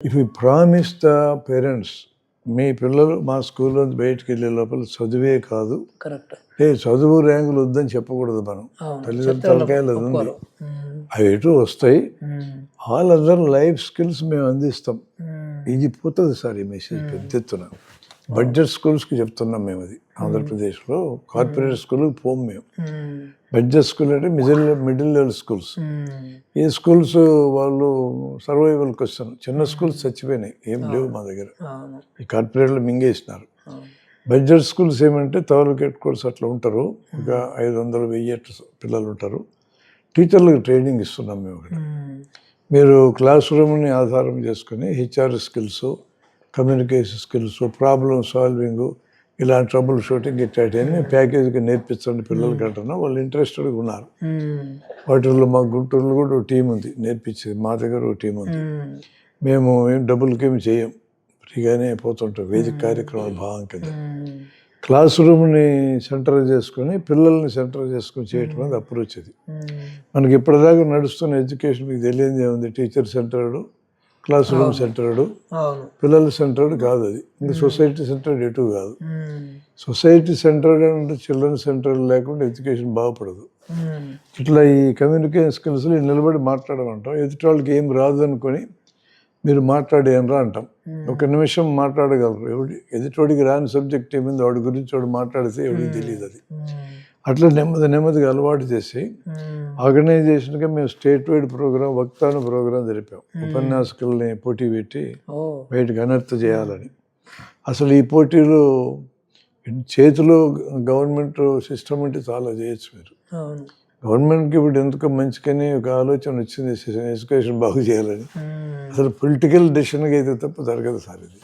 If you promise the parents, మీ పిల్లలు మా స్కూల్లో బయటికి వెళ్ళే లోపల చదువే కాదు, కరెక్ట్. చదువు ర్యాంకులు వద్దని చెప్పకూడదు. మనం తల్లిదండ్రుల తలకాయలు అది ఉంది, అవి ఎటు వస్తాయి. ఆల్ అదర్ లైఫ్ స్కిల్స్ మేము అందిస్తాం. ఇది పోతుంది సార్ ఈ మెసేజ్ పెద్ద ఎత్తున. బడ్జెట్ స్కూల్స్కి చెప్తున్నాం మేము. అది ఆంధ్రప్రదేశ్లో కార్పొరేట్ స్కూల్కి పోము మేము. బడ్జెట్ స్కూల్ అంటే మిడిల్ లెవెల్ స్కూల్స్. ఈ స్కూల్స్ వాళ్ళు సర్వైవల్కి వస్తాను. చిన్న స్కూల్స్ చచ్చిపోయినాయి, ఏం లేవు మా దగ్గర. ఈ కార్పొరేట్లో మింగేసినారు. బడ్జెట్ స్కూల్స్ ఏమంటే తాలూకు హెడ్ కోర్స్ అట్లా ఉంటారు, ఒక 500-1000 పిల్లలు ఉంటారు. టీచర్లకు ట్రైనింగ్ ఇస్తున్నాం మేము అక్కడ. మీరు క్లాస్ రూమ్ని ఆధారం చేసుకుని HR skills, communication skills, problem solving, ఇలాంటి ట్రబుల్ షూటింగ్ ఇట్లాంటివన్నీ ప్యాకేజీగా నేర్పించండి పిల్లలకి అంటున్నా. వాళ్ళు ఇంట్రెస్టెడ్గా ఉన్నారు. వాటిల్లో మా గుంటూరులో కూడా ఒక టీం ఉంది నేర్పించేది. మా దగ్గర ఒక టీం ఉంది. మేము ఏం డబ్బులకేమి చేయం, ఫ్రీగానే పోతుంటాం వేదిక కార్యక్రమాల భాగం కింద. క్లాస్ రూమ్ని సెంటర్ చేసుకొని పిల్లల్ని సెంటర్ చేసుకొని చేయటం అనేది అప్రోచ్. అది మనకి ఇప్పటిదాకా నడుస్తున్న ఎడ్యుకేషన్ మీకు తెలియదు ఏముంది. Teacher centred, class room centred, పిల్లల సెంటర్డ్ కాదు. అది ఇంకా సొసైటీ సెంటర్డ్ ఎటు కాదు. సొసైటీ సెంటర్డ్ అంటే చిల్డ్రన్ సెంటర్డ్ లేకుండా ఎడ్యుకేషన్ బాగుపడదు. ఇట్లా ఈ కమ్యూనికేషన్ స్కిల్స్లో నిలబడి మాట్లాడమంటాం. ఎదుటి వాళ్ళకి ఏం రాదు అనుకొని మీరు మాట్లాడేయనరా అంటాం. ఒక నిమిషం మాట్లాడగలరు. ఎదుటివాడికి రాని సబ్జెక్ట్ ఏమింది వాడి గురించి వాడు మాట్లాడితే ఎవరికి తెలియదు. అది అట్లా నెమ్మదిగా అలవాటు చేసి ఆర్గనైజేషన్గా మేము స్టేట్ వైడ్ ప్రోగ్రాం, వక్తాను ప్రోగ్రాం జరిపాం. ఉపన్యాసకుల్ని పోటీ పెట్టి బయటకు అనర్థ చేయాలని. అసలు ఈ పోటీలు చేతిలో గవర్నమెంట్ సిస్టమ్ అంటే చాలా చేయొచ్చు మీరు. గవర్నమెంట్కి ఇప్పుడు ఎందుకో మంచికని ఒక ఆలోచన వచ్చింది, ఎడ్యుకేషన్ బాగు చేయాలని. అసలు పొలిటికల్ డెసిషన్గా అయితే తప్ప జరగదు సార్ ఇది.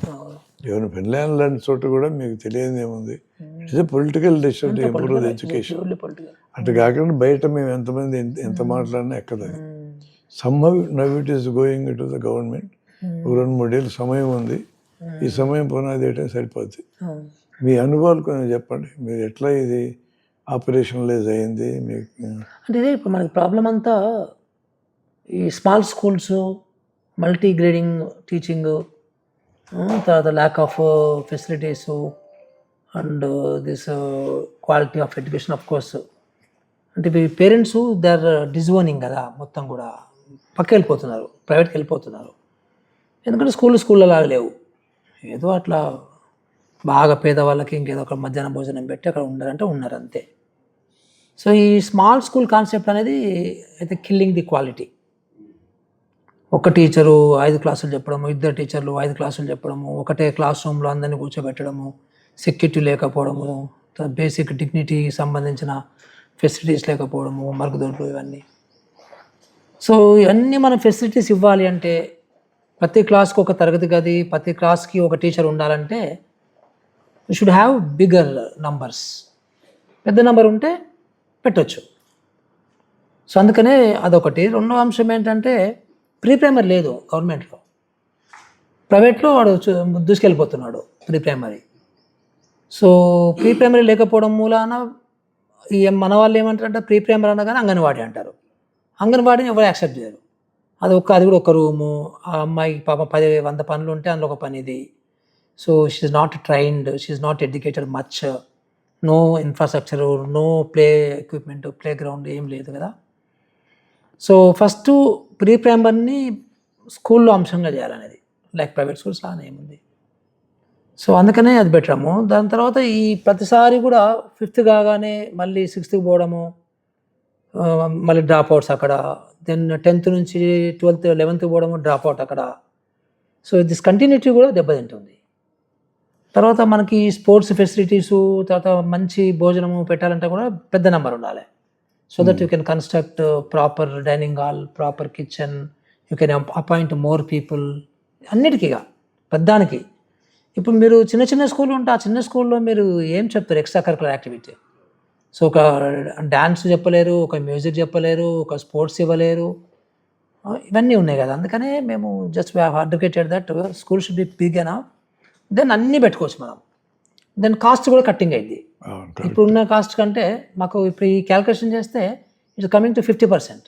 ఈవెన్ ఫిన్లాండ్ లాంటి చోట కూడా మీకు తెలియదు ఏముంది. It's a political decision to improve education. అటు కాకుండా బయట మేము ఎంతమంది ఎంత మాట్లాడినా ఎక్కదని. Somehow now it is going to the government. 2-3 ఏళ్ళు సమయం ఉంది. ఈ సమయం పునాది వేయటం సరిపోద్ది. మీ అనుభవాలు కొంచెం చెప్పండి. మీరు ఎట్లా ఇది ఆపరేషనలైజ్ అయింది మీకు? అంటే ఇదే ఇప్పుడు మనకి ప్రాబ్లం అంతా ఈ small schools, multi grading teaching, తర్వాత lack of facilities and this quality of education. Of course అంటే పేరెంట్స్ దే ఆర్ డిజోనింగ్ కదా, మొత్తం కూడా పక్క వెళ్ళిపోతున్నారు, ప్రైవేట్కి వెళ్ళిపోతున్నారు. ఎందుకంటే స్కూల్లో లాగా లేవు. ఏదో అట్లా బాగా పేదవాళ్ళకి ఇంకేదో ఒక మధ్యాహ్న భోజనం పెట్టి అక్కడ ఉండాలంటే ఉన్నారు అంతే. సో ఈ స్మాల్ స్కూల్ కాన్సెప్ట్ అనేది అయితే కిల్లింగ్ ది క్వాలిటీ. ఒక టీచరు 5 క్లాసులు చెప్పడము, 2 టీచర్లు 5 క్లాసులు చెప్పడము, ఒకటే క్లాస్ రూమ్లో అందరినీ కూర్చోబెట్టడము, సెక్యూరిటీ లేకపోవడము, బేసిక్ డిగ్నిటీకి సంబంధించిన ఫెసిలిటీస్ లేకపోవడము, మరుగుదొడ్లు, ఇవన్నీ. సో ఇవన్నీ మనం ఫెసిలిటీస్ ఇవ్వాలి అంటే ప్రతి క్లాస్కి ఒక తరగతి గది, ప్రతి క్లాస్కి ఒక టీచర్ ఉండాలంటే you should have bigger numbers. పెద్ద నెంబర్ ఉంటే పెట్టచ్చు. సో అందుకనే అదొకటి. రెండో అంశం ఏంటంటే ప్రీ ప్రైమరీ లేదు గవర్నమెంట్లో. ప్రైవేట్లో వాడు దూసుకెళ్ళిపోతున్నాడు pre primary. So pre primary లేకపోవడం మూలాన మన వాళ్ళు ఏమంటారంటే ప్రీ ప్రైమరీ అనగానే అంగన్వాడీ అంటారు. అంగన్వాడీని ఎవరు యాక్సెప్ట్ చేయరు. అది కూడా ఒక రూము, ఆ అమ్మాయికి పాప 100 పనులు ఉంటే అందులో ఒక పని ఇది. So she is not trained, she is not educated much, no infrastructure, no play equipment, playground ఏం లేదు కదా. సో ఫస్ట్ ప్రీ ప్రైమరీని స్కూల్లో అంశంగా చేయాలనేది, లైక్ ప్రైవేట్ స్కూల్స్ లానే ఏముంది. సో అందుకనే అది పెట్టడము. దాని తర్వాత ఈ ప్రతిసారి కూడా 5th కాగానే మళ్ళీ 6th పోవడము, మళ్ళీ డ్రాప్ అవుట్స్ అక్కడ. దెన్ 10th నుంచి 12th 11th పోవడము, డ్రాప్ అవుట్ అక్కడ. సో దిస్ కంటిన్యూటీ కూడా దెబ్బతింటుంది. తర్వాత మనకి స్పోర్ట్స్ ఫెసిలిటీసు, తర్వాత మంచి భోజనము పెట్టాలంటే కూడా పెద్ద నెంబర్ ఉండాలి. So that you can construct proper dining hall, proper kitchen, you can appoint more people, అన్నిటికీగా పెద్దానికి. ఇప్పుడు మీరు చిన్న స్కూల్ ఉంటే ఆ చిన్న స్కూల్లో మీరు ఏం చెప్తారు ఎక్స్ట్రా కరికులర్ యాక్టివిటీ? సో ఒక డ్యాన్స్ చెప్పలేరు, ఒక మ్యూజిక్ చెప్పలేరు, ఒక స్పోర్ట్స్ ఇవ్వలేరు, ఇవన్నీ ఉన్నాయి కదా. అందుకనే మేము just we have advocated that school should be big enough. Then అన్నీ పెట్టుకోవచ్చు మనం. దెన్ కాస్ట్ కూడా కట్టింగ్ అయింది. ఇప్పుడున్న కాస్ట్ కంటే మాకు ఇప్పుడు ఈ క్యాల్కులేషన్ చేస్తే ఇట్స్ కమింగ్ టు 50%.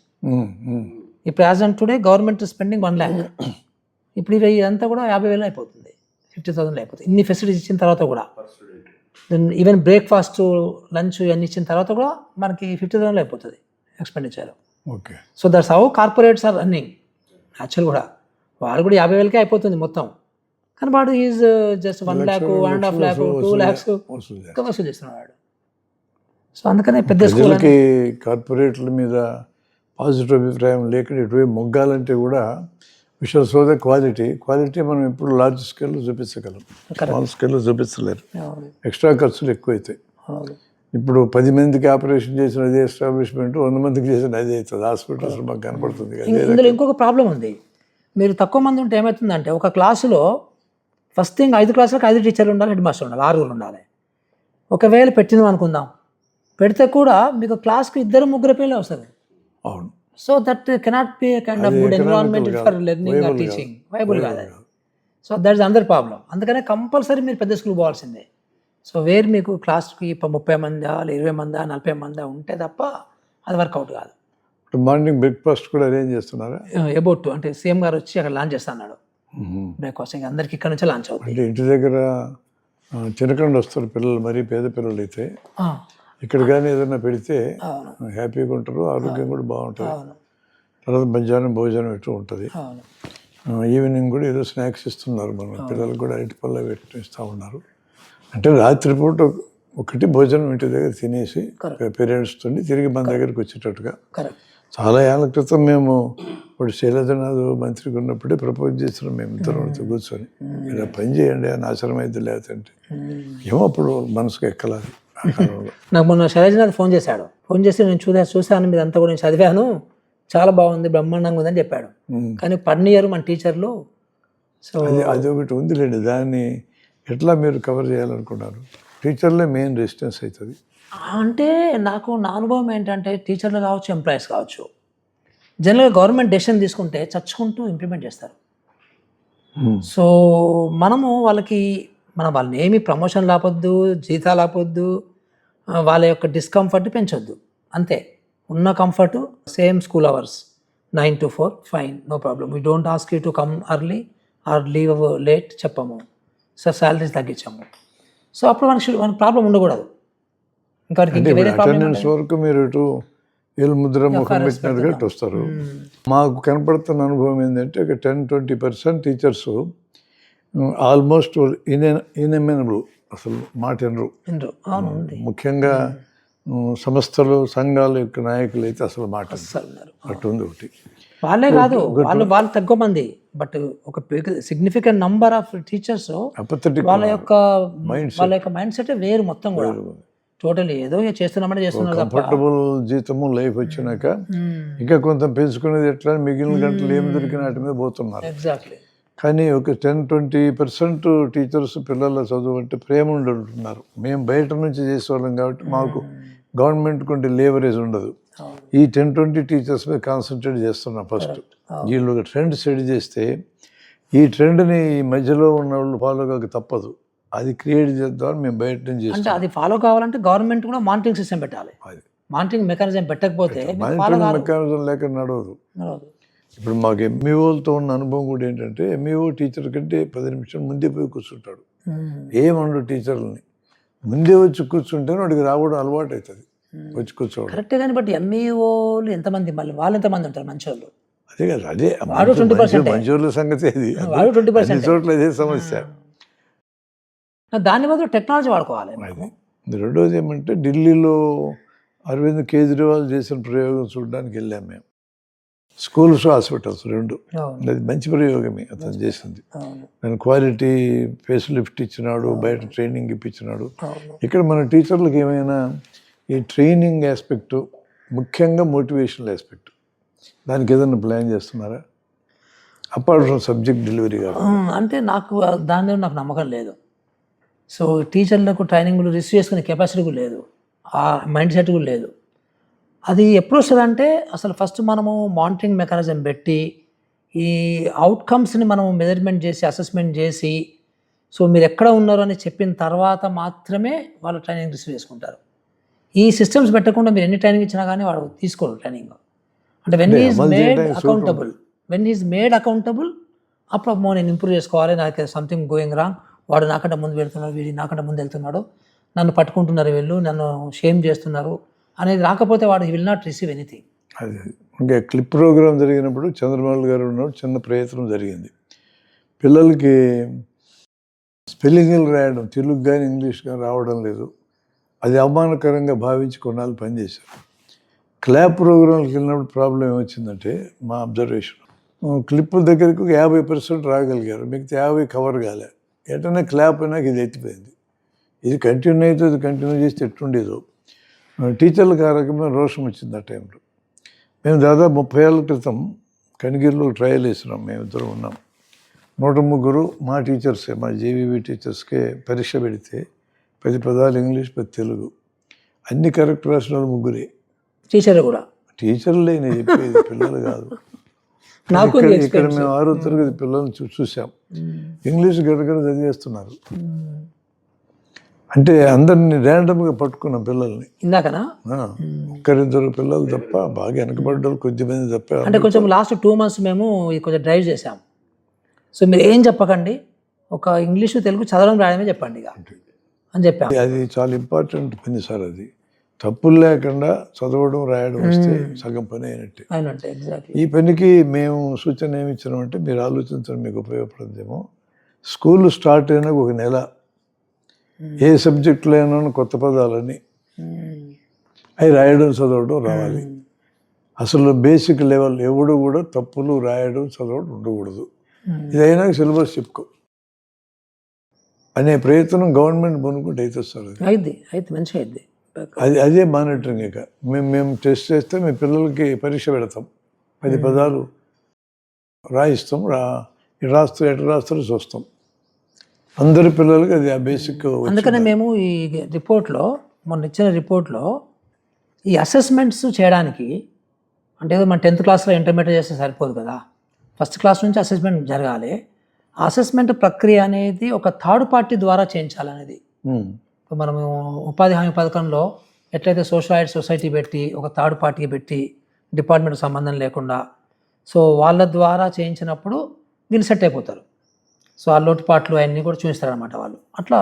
ఇప్పుడు as on today government spending 1 lakh. ఇప్పుడు ఇవి ఇదంతా కూడా 50,000 అయిపోతుంది, 50,000 అయిపోతుంది. ఇన్ని ఫెసిలిటీస్ ఇచ్చిన తర్వాత కూడా, ఈవెన్ బ్రేక్ఫాస్ట్, లంచ్ ఇవన్నీ ఇచ్చిన తర్వాత కూడా మనకి 50,000 అయిపోతుంది expenditure. Okay. So that's how corporates are running. Actual కూడా వాడు కూడా 50,000కే అయిపోతుంది మొత్తం, కానీ వాడు is just 1 lakh, 1.5 lakh, 2 lakhs ఇంకా వసూలు చేస్తున్నాడు. సో అందుకనే పెద్ద ప్రజలకి కార్పొరేట్ల మీద పాజిటివ్ అభిప్రాయం లేకుండా ఇటువైపు మొగ్గాలంటే కూడా విషయాలు సో ద క్వాలిటీ మనం ఇప్పుడు లార్జ్ స్కేల్లో చూపించగలం, స్మాల్ స్కేల్లో చూపించలేరు. ఎక్స్ట్రా ఖర్చులు ఎక్కువైతాయి. ఇప్పుడు 10 మందికి ఆపరేషన్ చేసిన అదే ఎస్టాబ్లిష్మెంట్ 100 మందికి చేసిన అదే అవుతుంది. హాస్పిటల్స్ మాకు కనపడుతుంది కదా. ఇందులో ఇంకొక ప్రాబ్లం ఉంది. మీరు తక్కువ మంది ఉంటే ఏమవుతుందంటే, ఒక క్లాసులో ఫస్ట్ థింగ్ 5 క్లాసులకు 5 టీచర్లు ఉండాలి, హెడ్ మాస్టర్ ఉండాలి, 6 ఉండాలి. ఒకవేళ పెట్టింది అనుకుందాం, పెడితే కూడా మీకు క్లాస్కి 2-3 పిల్లలు వస్తుంది. అవును. So that cannot be kind of good environment for learning or teaching. Viable కాదు అది. సో దట్ ఇస్ అందర్ ప్రాబ్లం. అందుకనే కంపల్సరీ మీరు పెద్ద స్కూల్ పోవాల్సిందే. సో వేరు మీకు క్లాస్కి 30 మందా, 20 మందా, 40 మందా ఉంటే తప్ప అది వర్కౌట్ కాదు. మార్నింగ్ బ్రేక్ఫాస్ట్ కూడా అరేంజ్ చేస్తున్నారా? అబౌట్ అంటే సీఎం గారు వచ్చి అక్కడ లాంచ్ చేస్తున్నాడు బ్రేక్ఫాస్ట్. ఇంకా అందరికి ఇక్కడ నుంచే లాంచ్ అవుతుంది. అంటే ఇంటి దగ్గర చిన్నకండి వస్తారు పిల్లలు, మరీ పేద పిల్లలు అయితే ఇక్కడ కానీ ఏదైనా పెడితే హ్యాపీగా ఉంటారు, ఆరోగ్యం కూడా బాగుంటుంది. తర్వాత మధ్యాహ్నం భోజనం ఎటు ఉంటుంది, ఈవినింగ్ కూడా ఏదో స్నాక్స్ ఇస్తున్నారు. మన పిల్లలకు కూడా అరటి పళ్ళ పెట్టి ఇస్తూ ఉన్నారు. అంటే రాత్రిపూట ఒకటి భోజనం ఇంటి దగ్గర తినేసి పేరెంట్స్ తోని తిరిగి మన దగ్గరికి వచ్చేటట్టుగా. చాలా ఏళ్ళ క్రితం మేము ఇప్పుడు శైలజనాథ్ మంత్రికి ఉన్నప్పుడే ప్రపోజ్ చేస్తున్నాం మేము ఇద్దరం కూర్చొని, ఇలా పని చేయండి అని ఆశ్రమం అయితే లేదంటే ఏమో అప్పుడు మనసుకు ఎక్కలేదు. నాకు మొన్న శైలజనాథ్ ఫోన్ చేసి నేను చూశాను మీరు అంతా కూడా నేను చదివాను, చాలా బాగుంది, బ్రహ్మాండంగా ఉందని చెప్పాడు. కానీ పడినీయరు మన టీచర్లు. సో అది ఒకటి ఉందిలేండి. దాన్ని ఎట్లా మీరు కవర్ చేయాలనుకున్నారు? టీచర్లే మెయిన్ రెసిస్టెన్స్ అవుతుంది. అంటే నాకు నా అనుభవం ఏంటంటే, టీచర్లు కావచ్చు, ఎంప్లాయీస్ కావచ్చు, జనరల్గా గవర్నమెంట్ డెసిషన్ తీసుకుంటే చచ్చుకుంటూ ఇంప్లిమెంట్ చేస్తారు. సో మనము వాళ్ళని ఏమి ప్రమోషన్ ఆపొద్దు, జీతాలు ఆపొద్దు, వాళ్ళ యొక్క డిస్కంఫర్ట్ పెంచొద్దు, అంతే. ఉన్న comfort same school hours 9 to 4 fine, no problem. We don't ask you to come early or leave late చెప్పము. సో శాలరీస్ తగ్గించాము. సో అప్పుడు మనకి ప్రాబ్లం ఉండకూడదు. ఇంకా అటెండెన్స్ వరకు మీరు ఇటు ఏళ్ళు ముద్ర ముఖం పెట్టినట్టుగా వస్తారు. మాకు కనపడుతున్న అనుభవం ఏంటంటే ఒక 10-20% టీచర్స్ ఆల్మోస్ట్ ఇన్ఎమినబుల్, అసలు మాట వినరు. ముఖ్యంగా సంస్థలు, సంఘాల యొక్క నాయకులు అయితే అసలు మాట అట్టుంది. ఒకటి వాళ్ళే కాదు, వాళ్ళు తక్కువ మంది, బట్ ఒక సిగ్నిఫికెంట్ నంబర్ ఆఫ్ టీచర్స్ వాళ్ళ యొక్క మైండ్ సెట్ వేరు మొత్తం కూడా. టోటల్ ఏదో చేస్తున్నామంటే చేస్తున్నారు. కంఫర్టబుల్ జీతము లైఫ్ వచ్చినాక ఇంకా కొంత పెంచుకునేది ఎట్లా, మిగిలిన గంటలు ఏమి దొరికిన వాటి మీద పోతున్నారు. ఎగ్జాక్ట్లీ. కానీ ఒక 10-20% టీచర్స్ పిల్లల చదువు అంటే ప్రేమ ఉంటున్నారు. మేము బయట నుంచి చేసేవాళ్ళం కాబట్టి మాకు గవర్నమెంట్ కొంటే లేవరేజ్ ఉండదు. ఈ 10-20 టీచర్స్ మీద కాన్సన్ట్రేట్ చేస్తున్నాం ఫస్ట్. వీళ్ళు ఒక ట్రెండ్ సెట్ చేస్తే ఈ ట్రెండ్ని ఈ మధ్యలో ఉన్న వాళ్ళు ఫాలో కాక తప్పదు. అది క్రియేట్ చేద్దామని మేము బయట నుంచి చేస్తాం. అంటే అది ఫాలో కావాలంటే గవర్నమెంట్ కూడా మానిటరింగ్ సిస్టమ్ పెట్టాలి. మానిటరింగ్ మెకానిజం పెట్టకపోతే మెకానిజం లేక నడవదు. ఇప్పుడు మాకు ఎంఈఓలతో ఉన్న అనుభవం కూడా ఏంటంటే, ఎంఈఓ టీచర్ కంటే 10 నిమిషాలు ముందే పోయి కూర్చుంటాడు. ఏమండు టీచర్లని ముందే వచ్చి కూర్చుంటే వాడికి రావడం అలవాటు అవుతుంది, వచ్చి కూర్చోవడం. కరెక్టే. కానీ బట్ ఎంఈఓలు ఎంతమంది, మళ్ళీ వాళ్ళు ఎంతమంది ఉంటారు మంచోళ్ళు? అదే కదా, అదే 20% మంచోళ్ళ సంగతి. అది 20% చోట్ల అదే సమస్య. దాని బదులు టెక్నాలజీ వాడుకోవాలి. రెండోది ఏమంటే, ఢిల్లీలో అరవింద్ కేజ్రీవాల్ చేసిన ప్రయోగం చూడడానికి వెళ్ళాం మేము. స్కూల్స్, హాస్పిటల్స్ రెండు. అది మంచి ప్రయోగమే అతను చేసింది. దాని క్వాలిటీ ఫేస్ లిఫ్ట్ ఇచ్చినాడు, బయట ట్రైనింగ్ ఇప్పించినాడు. ఇక్కడ మన టీచర్లకు ఏమైనా ఈ ట్రైనింగ్ ఆస్పెక్టు, ముఖ్యంగా మోటివేషనల్ ఆస్పెక్ట్, దానికి ఏదైనా ప్లాన్ చేస్తున్నారా? అపార్ట్ ఫ్రమ్ సబ్జెక్ట్ డెలివరీ కాదు అంటే నాకు దాని మీద నాకు నమ్మకం లేదు. సో టీచర్లకు ట్రైనింగ్లు రిసీవ్ చేసుకునే కెపాసిటీ కూడా లేదు, ఆ మైండ్ సెట్ కూడా లేదు. అది ఎప్పుడు వస్తుందంటే, అసలు ఫస్ట్ మనము మానిటరింగ్ మెకానిజం పెట్టి ఈ అవుట్కమ్స్ని మనం మెజర్మెంట్ చేసి, అసెస్మెంట్ చేసి, సో మీరు ఎక్కడ ఉన్నారు అని చెప్పిన తర్వాత మాత్రమే వాళ్ళు ట్రైనింగ్ రిసీవ్ చేసుకుంటారు. ఈ సిస్టమ్స్ పెట్టకుండా మీరు ఎన్ని ట్రైనింగ్ ఇచ్చినా కానీ వాడు తీసుకోరు ట్రైనింగ్. అంటే వెన్ ఈజ్ మేడ్ అకౌంటబుల్ అప్పుడు అమ్మో నేను ఇంప్రూవ్ చేసుకోవాలి, నాకు సంథింగ్ గోయింగ్ రాంగ్, వాడు నాకంటే ముందు వెళ్తున్నాడు, వీడి నాకంటే ముందు వెళ్తున్నాడు, నన్ను పట్టుకుంటున్నారు వీళ్ళు, నన్ను షేమ్ చేస్తున్నారు అనేది రాకపోతే వాడు he will not receive anything. అది ఇంకా క్లిప్ ప్రోగ్రామ్ జరిగినప్పుడు చంద్రబాబు గారు ఉన్నప్పుడు చిన్న ప్రయత్నం జరిగింది. పిల్లలకి స్పెల్లింగ్లు రాయడం తెలుగు కానీ ఇంగ్లీష్ కానీ రావడం లేదు, అది అవమానకరంగా భావించి కొన్నాళ్ళు పనిచేశారు. క్లాప్ ప్రోగ్రాంకి వెళ్ళినప్పుడు ప్రాబ్లం ఏమొచ్చిందంటే మా అబ్జర్వేషన్, క్లిప్పుల దగ్గరకు 50% రాగలిగారు, మిగతా 50 కవర్ కాలే. ఎటనే క్లాప్ అయినాక ఇది ఎత్తిపోయింది. ఇది కంటిన్యూ అయితే ఇది కంటిన్యూ చేస్తే ఎట్టుండేదో. టీచర్లకు ఆ రకమైన రోషం వచ్చింది ఆ టైంలో. మేము దాదాపు 30 ఏళ్ళ క్రితం కనిగిరిలో ట్రయల్ వేసినాం, మేమిద్దరం ఉన్నాం. 103 మా టీచర్సే, మా జేవీవి టీచర్స్కే పరీక్ష పెడితే 10 పదాలు ఇంగ్లీష్, 10 తెలుగు, అన్ని కరెక్ట్ రాసిన వాళ్ళు 3 టీచర్ కూడా. టీచర్లే నేను చెప్పేది, పిల్లలు కాదు. నాకు ఇక్కడ మేము 6వ తరగతి పిల్లల్ని చూసాం, ఇంగ్లీష్ గడగడ చదివేస్తున్నారు. అంటే అందరినీ ర్యాండమ్గా పట్టుకున్నాం పిల్లల్ని. ఇందాకనా 1-2 పిల్లలు తప్ప, బాగా వెనకబడ్డారు కొద్దిమంది తప్ప. అంటే కొంచెం లాస్ట్ 2 months మేము కొంచెం డ్రైవ్ చేసాం. సో మీరు ఏం చెప్పకండి, ఒక ఇంగ్లీషు తెలుగు చదవడం రాయడమే చెప్పండి ఇక అని చెప్పాం. అది చాలా ఇంపార్టెంట్ పని సార్. అది తప్పులు లేకుండా చదవడం రాయడం వస్తే సగం పని అయినట్టే. అయినట్టే, ఎగ్జాక్ట్లీ. ఈ పనికి మేము సూచన ఏమి ఇచ్చినామంటే, మీరు ఆలోచించడం మీకు ఉపయోగపడుతుందేమో, స్కూల్ స్టార్ట్ అయినా 1 నెల ఏ సబ్జెక్టులో అయినా కొత్త పదాలని అవి రాయడం చదవడం రావాలి. అసలు బేసిక్ లెవెల్ ఎవడు కూడా తప్పులు రాయడం చదవడం ఉండకూడదు. ఇదైనా సిలబస్ చెప్పుకో అనే ప్రయత్నం గవర్నమెంట్ కొనుక్కుంటే అవుతుంది సార్. అయితే మంచిగా అయింది. అదే మానిటరింగ్. ఇక మేము టెస్ట్ చేస్తే మీ పిల్లలకి పరీక్ష పెడతాం, 10 పదాలు రాయిస్తాం, ఎటు రాస్తారో చూస్తాం. అందరి పిల్లలకి అది ఆ బేసిక్. అందుకనే మేము ఈ రిపోర్ట్లో, మొన్న ఇచ్చిన రిపోర్ట్లో, ఈ అసెస్మెంట్స్ చేయడానికి, అంటే ఏదో మన 10th క్లాస్లో ఇంటర్మీడియట్ చేస్తే సరిపోదు కదా, ఫస్ట్ క్లాస్ నుంచి అసెస్మెంట్ జరగాలి. ఆ అసెస్మెంట్ ప్రక్రియ అనేది ఒక థర్డ్ పార్టీ ద్వారా చేయించాలనేది. ఇప్పుడు మనము ఉపాధి హామీ పథకంలో ఎట్లయితే సోషల్ సొసైటీ పెట్టి, ఒక థర్డ్ పార్టీకి పెట్టి, డిపార్ట్మెంట్ సంబంధం లేకుండా, సో వాళ్ళ ద్వారా చేయించినప్పుడు వీళ్ళు సెట్ అయిపోతారు. సో ఆ లోటుపాట్లు అవన్నీ కూడా చూపిస్తారనమాట వాళ్ళు. అట్లా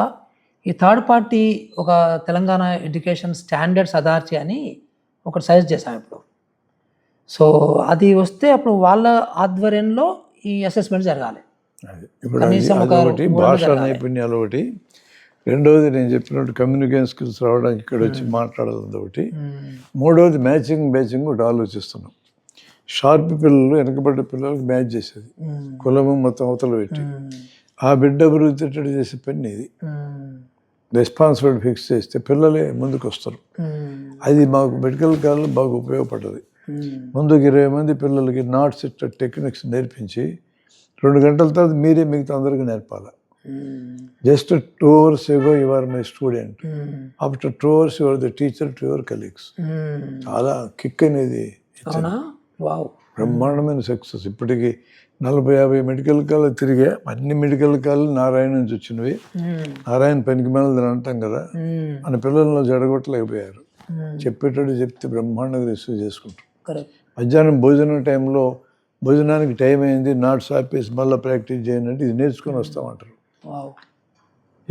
ఈ థర్డ్ పార్టీ ఒక తెలంగాణ ఎడ్యుకేషన్ స్టాండర్డ్స్ అథారిటీ అని ఒకటి సజెస్ట్ చేశాం ఇప్పుడు. సో అది వస్తే అప్పుడు వాళ్ళ ఆధ్వర్యంలో ఈ అసెస్మెంట్ జరగాలి. ఒకటి భాషా నైపుణ్యాలు, ఒకటి రెండవది నేను చెప్పినట్టు కమ్యూనికేషన్ స్కిల్స్ రావడానికి ఇక్కడ వచ్చి మాట్లాడాలి ఒకటి, మూడవది మ్యాచింగ్ ఒకటి ఆలోచిస్తున్నాం. షార్ప్ పిల్లలు వెనకబడ్డ పిల్లలకు మ్యాచ్ చేసేది, కులము మొత్తం అవతల పెట్టి ఆ బిడ్డ అభివృద్ధి చేసే పని ఇది. రెస్పాన్సిబిలిటీ ఫిక్స్ చేస్తే పిల్లలే ముందుకు వస్తారు. అది మాకు మెడికల్ కాలంలో బాగా ఉపయోగపడ్డది. ముందుకు 20 మంది పిల్లలకి నాట్స్ ఇట్లా టెక్నిక్స్ నేర్పించి 2 గంటల తర్వాత మీరే మిగతా అందరికీ నేర్పాలి. Just 2 hours ago you are my student, after 2 hours you are the teacher to your colleagues. చాలా కిక్ అనేది బ్రహ్మాండమైన సక్సెస్. ఇప్పటికీ 40-50 మెడికల్ కాలేజ్ తిరిగా, అన్ని మెడికల్ కాలేజ్ నారాయణ నుంచి వచ్చినవి. నారాయణ పనికి మనల్ని అంటాం కదా, మన పిల్లల్లో జడగొట్టలేకపోయారు. చెప్పేటట్టు చెప్తే బ్రహ్మాండంగా రిసీవ్ చేసుకుంటారు. మధ్యాహ్నం భోజనం టైంలో భోజనానికి టైం అయింది, నాట్స్ ఆపేసి మళ్ళీ ప్రాక్టీస్ చేయండి, ఇది నేర్చుకొని వస్తామంటారు.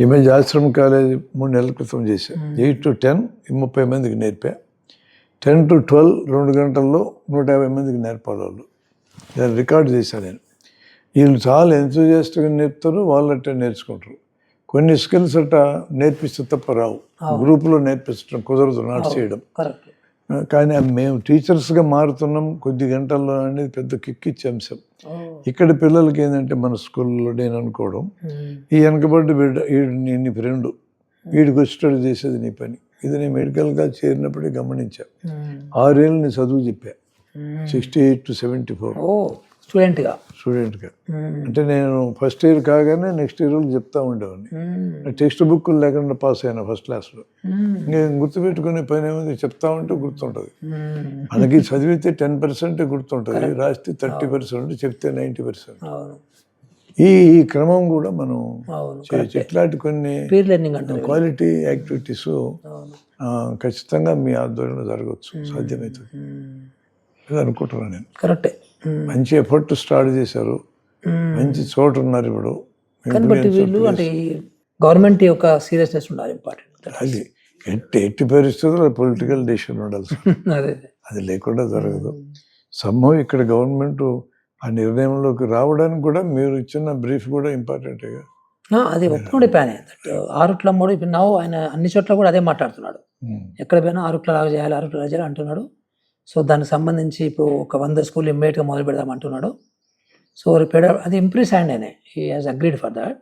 ఈ మధ్య ఆశ్రమ కాలేజ్ 3 నెలల క్రితం చేశాను. 8 to 10 30 మందికి నేర్పా. 10 to 12 2 గంటల్లో 150 మందికి నేర్పాలి వాళ్ళు. దాన్ని రికార్డ్ చేశాను నేను. వీళ్ళు చాలా ఎంతూజియాస్టిక్గా నేర్పుతారు, వాళ్ళు అట్టే నేర్చుకుంటారు. కొన్ని స్కిల్స్ అట్ట నేర్పిస్తే తప్ప రావు, గ్రూపులో నేర్పించడం కుదరదు, నాట్ చేయడం. కానీ మేము టీచర్స్గా మారుతున్నాం కొద్ది గంటల్లో అనేది పెద్ద కిక్ ఇచ్చే అంశం. ఇక్కడ పిల్లలకి ఏంటంటే మన స్కూల్లో నేను అనుకోవడం, ఈ వెనకబడ్డ బిడ్డ వీడిని నీ ఫ్రెండ్, వీడికి వచ్చేటట్టు చేసేది నీ పని. ఇది నేను మెడికల్గా చేరినప్పుడే గమనించా. 6 ఏళ్ళు నేను చదువు చెప్పా, 68 to 74 స్టూడెంట్గా. అంటే నేను ఫస్ట్ ఇయర్ కాగానే నెక్స్ట్ ఇయర్ చెప్తా ఉండేవాడిని. టెక్స్ట్ బుక్లు లేకుండా పాస్ అయినా ఫస్ట్ క్లాస్లో. నేను గుర్తుపెట్టుకునే పని ఏమైంది, చెప్తా ఉంటే గుర్తుంటుంది. మనకి చదివితే 10% గుర్తుంటుంది, రాస్తే 30%, చెప్తే 90%. ఈ క్రమం కూడా మనం చేయొచ్చు. ఇట్లాంటి కొన్ని క్వాలిటీ యాక్టివిటీస్ ఖచ్చితంగా మీ ఆధ్వర్యంలో జరగవచ్చు, సాధ్యమవుతుంది అనుకుంటున్నాను నేను. కరెక్టే. మంచి ఎఫర్ట్ స్టార్ట్ చేశారు. మంచి చోటు ఉన్నారు ఇప్పుడు. కానీ బట్ వీళ్ళు అంటే గవర్నమెంట్ యొక్క సీరియస్నెస్ ఉండాలి ఇంపార్టెంట్. అది ఎట్టి పరిస్థితుల్లో పొలిటికల్ డెసిషన్ ఉండాల్సి అదే అది లేకుండా జరగదు. సంభవం ఇక్కడ గవర్నమెంట్ ఆ నిర్ణయంలోకి రావడానికి కూడా మీరు ఇచ్చిన బ్రీఫ్ కూడా ఇంపార్టెంట్గా. అది ఒప్పుకుండే ప్లాన్ ఆరుట్ల మూడు ఇప్పుడు నా ఆయన అన్ని చోట్ల కూడా అదే మాట్లాడుతున్నాడు. ఎక్కడ పోయినా ఆరుట్ల లాగా చేయాలి, ఆరుట్ల లాగా చేయాలి అంటున్నాడు. సో దానికి సంబంధించి ఇప్పుడు ఒక 100 స్కూల్ ఇమ్మీడియట్గా మొదలు పెడదాం అంటున్నాడు. సో అది ఇంప్రెస్ అయ్యండి ఆయన. He has agreed for that.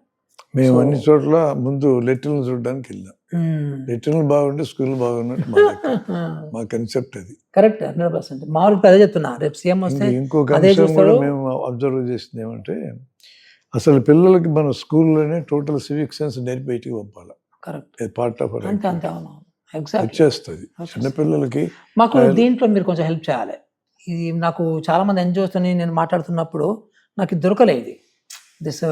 మేము అన్ని చోట్ల ముందు లెటర్లు చూడడానికి వెళ్ళాం. లెటర్లు బాగుంటే స్కూల్ బాగున్నట్టు మా కన్సెప్ట్ అది. కరెక్ట్ 100%. మామూలు అదే చెప్తున్నా. రేపు సీఎం వస్తే ఇంకొక అంశం కూడా మేము అబ్జర్వ్ చేసింది ఏమంటే అసలు పిల్లలకి మన స్కూల్లోనే టోటల్ సివిక్ సెన్స్ నేర్పి బయటికి పంపాలి. కరెక్ట్. పార్ట్ ఆఫ్ వచ్చేస్తుంది చిన్నపిల్లలకి. మాకు దీంట్లో మీరు కొంచెం హెల్ప్ చేయాలి. ఇది నాకు చాలా మంది ఎన్జిఓస్తోని నేను మాట్లాడుతున్నప్పుడు నాకు ఇది దొరకలేదు. దిస్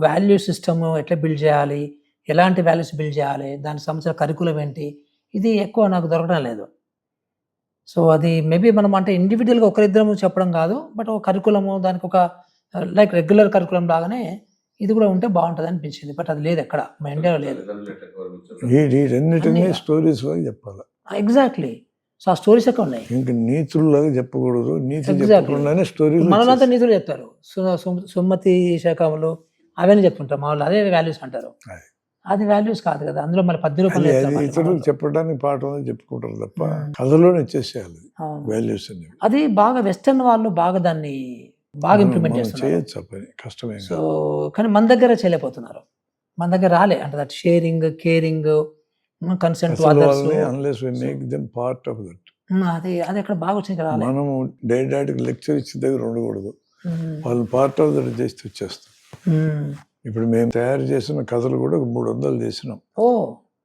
వాల్యూ సిస్టమ్ ఎట్లా బిల్డ్ చేయాలి, ఎలాంటి వాల్యూస్ బిల్డ్ చేయాలి, దానికి సంబంధించిన కరికులం ఏంటి, ఇది ఎక్కువ నాకు దొరకడం లేదు. సో అది మేబీ మనం అంటే ఇండివిజువల్గా ఒకరిద్దరం చెప్పడం కాదు, బట్ ఒక కరికులము దానికి ఒక లైక్ రెగ్యులర్ కరికులం లాగానే ఇది కూడా ఉంటే బాగుంటుంది అనిపించింది. బట్ అది లేదు, ఎక్కడ మా ఇండియాలో లేదు. స్టోరీస్ చెప్పాలి. ఎగ్జాక్ట్లీ. సో ఆ స్టోరీస్ ఎక్కడ ఉన్నాయి. ఇంకా నీతుల్లాగా చెప్పకూడదు, నీతులు స్టోరీలు. మనలంతా నీతులు చెప్తారు, సుమతి శాఖములు అవన్నీ చెప్తుంటారు. మామూలు అదే వాల్యూస్ అంటారు. అది వాల్యూస్ కాదు కదా, అందులో మళ్ళీ 10 రూపాయలు ఇతరులకు చెప్పడానికి పాఠం చెప్పుకుంటారు తప్ప కథలోనే వచ్చేసేయాలి వాల్యూస్. అది బాగా వెస్టర్న్ వాళ్ళు బాగా దాన్ని బాగా ఇంప్లిమెంట్ చేస్తున్నారు. కష్టమే. సో కానీ మన దగ్గర చేయలేకపోతున్నారు, మన దగ్గర రాలే అంటే that sharing, caring, consent to others. Unless we make them part of that. అది ఎక్కడ బాగా వచ్చింది కదా. మనము డైరెక్ట్ లెక్చర్ ఇచ్చిన దగ్గర ఉండకూడదు, వాళ్ళు పార్ట్ ఆఫ్ దట్ చేసి వచ్చేస్తారు. ఇప్పుడు మేము తయారు చేసిన కథలు కూడా 300 చేసినాం.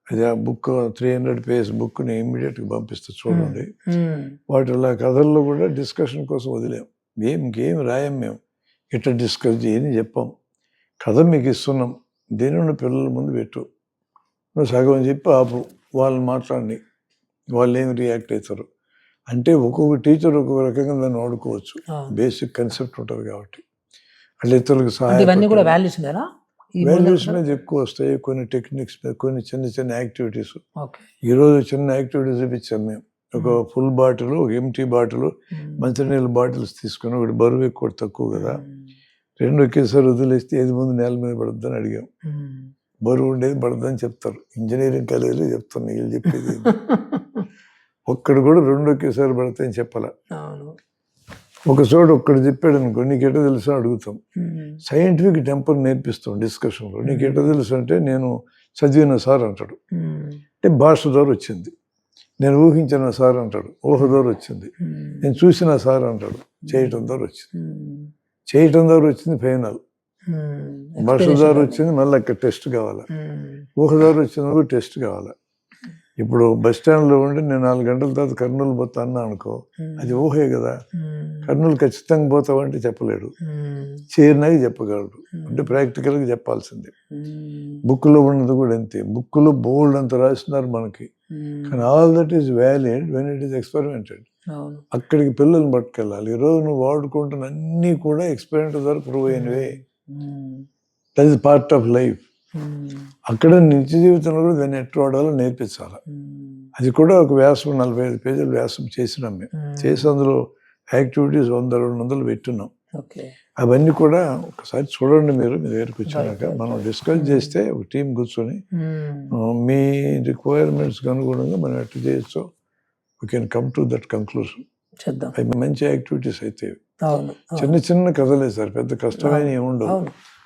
అది ఆ బుక్ 300 పేజ్ బుక్ని ఇమ్మీడియట్గా పంపిస్తే చూడండి. వాటిలో కథల్లో కూడా డిస్కషన్ కోసం వదిలేం. ఇంకేం రాయం, మేము ఇట్లా డిస్కస్ చేయని చెప్పాం. కథ మీకు ఇస్తున్నాం, దేని నుండి పిల్లల ముందు పెట్టు, నువ్వు సగం చెప్పి ఆపు, వాళ్ళని మాట్లాడి వాళ్ళు ఏమి రియాక్ట్ అవుతారు అంటే ఒక్కొక్క టీచర్ ఒక్కొక్క రకంగా దాన్ని వాడుకోవచ్చు. బేసిక్ కన్సెప్ట్ ఉంటుంది కాబట్టి అట్లా ఇతరులకు సహాయం. వాల్యూస్ మీద ఎక్కువ వస్తాయి, కొన్ని టెక్నిక్స్ మీద, కొన్ని చిన్న చిన్న యాక్టివిటీస్. ఈరోజు చిన్న యాక్టివిటీస్ చూపించాం మేము. ఒక ఫుల్ బాటిల్, ఒక ఎంటీ బాటిల్, మంచినీళ్ళ బాటిల్స్ తీసుకుని, ఒకటి బరువు ఎక్కువ తక్కువ కదా, 2 ఒకేసారి వదిలేస్తే ఏది ముందు నేల మీద పడుద్దని అడిగాం. బరువు ఉండేది పడుద్దని చెప్తారు, ఇంజనీరింగ్ కాలేజీలో చెప్తాను, వీళ్ళు చెప్పేది. ఒక్కడు కూడా 2 ఒకేసారి పడతాయని చెప్పాల. ఒక చోట ఒక్కడు చెప్పాడు అనుకో, నీకెట్టో తెలుసు అడుగుతాం. సైంటిఫిక్ టెంపర్ నేర్పిస్తాం డిస్కషన్లో. నీకెట్టో తెలుసు అంటే నేను చదివిన సార్ అంటాడు, అంటే భాష ద్వారా వచ్చింది. నేను ఊహించిన సార్ అంటాడు, ఊహ ద్వారా వచ్చింది. నేను చూసిన సార్ అంటాడు, చేయటం ద్వారా వచ్చింది. చేయటం ద్వారా వచ్చింది ఫైనల్, భాష ద్వారా వచ్చింది మళ్ళీ అక్కడ టెస్ట్ కావాలి, ఊహ ద్వారా వచ్చింది టెస్ట్ కావాలి. ఇప్పుడు బస్ స్టాండ్లో ఉండి నేను 4 గంటల తర్వాత కర్నూలు పోతా అన్నా అనుకో, అది ఊహే కదా. కర్నూలు ఖచ్చితంగా పోతావు అంటే చెప్పలేడు, చేరినాక చెప్పగలడు, అంటే ప్రాక్టికల్గా చెప్పాల్సిందే. బుక్లో ఉన్నది కూడా అంతే, బుక్లో బోల్డ్ అంత రాస్తున్నారు మనకి, కానీ all that is valid when it is experimented. అక్కడికి పిల్లల్ని పట్టుకెళ్ళాలి. ఈరోజు నువ్వు వాడుకుంటున్న అన్నీ కూడా ఎక్స్పెరిమెంట్ ద్వారా ప్రూవ్ అయినవే. That is part of life. అక్కడ నిత్య జీవితంలో కూడా దాన్ని ఎట్లా వాడాలో నేర్పించాలి. అది కూడా ఒక వ్యాసం 45 పేజీల వ్యాసం చేసినాం మేము. చేసి అందులో యాక్టివిటీస్ 100-200 పెట్టున్నాం. అవన్నీ కూడా ఒకసారి చూడండి మీరు, మీ దగ్గరికి వచ్చినాక మనం డిస్కస్ చేస్తే ఒక టీం కూర్చొని మీ రిక్వైర్మెంట్స్కి అనుగుణంగా మనం ఎట్లా చేయొచ్చో we can come to that conclusion. అవి మంచి యాక్టివిటీస్ అయితే, చిన్న చిన్న కథలే సార్, పెద్ద కష్టమైన ఏమి ఉండవు.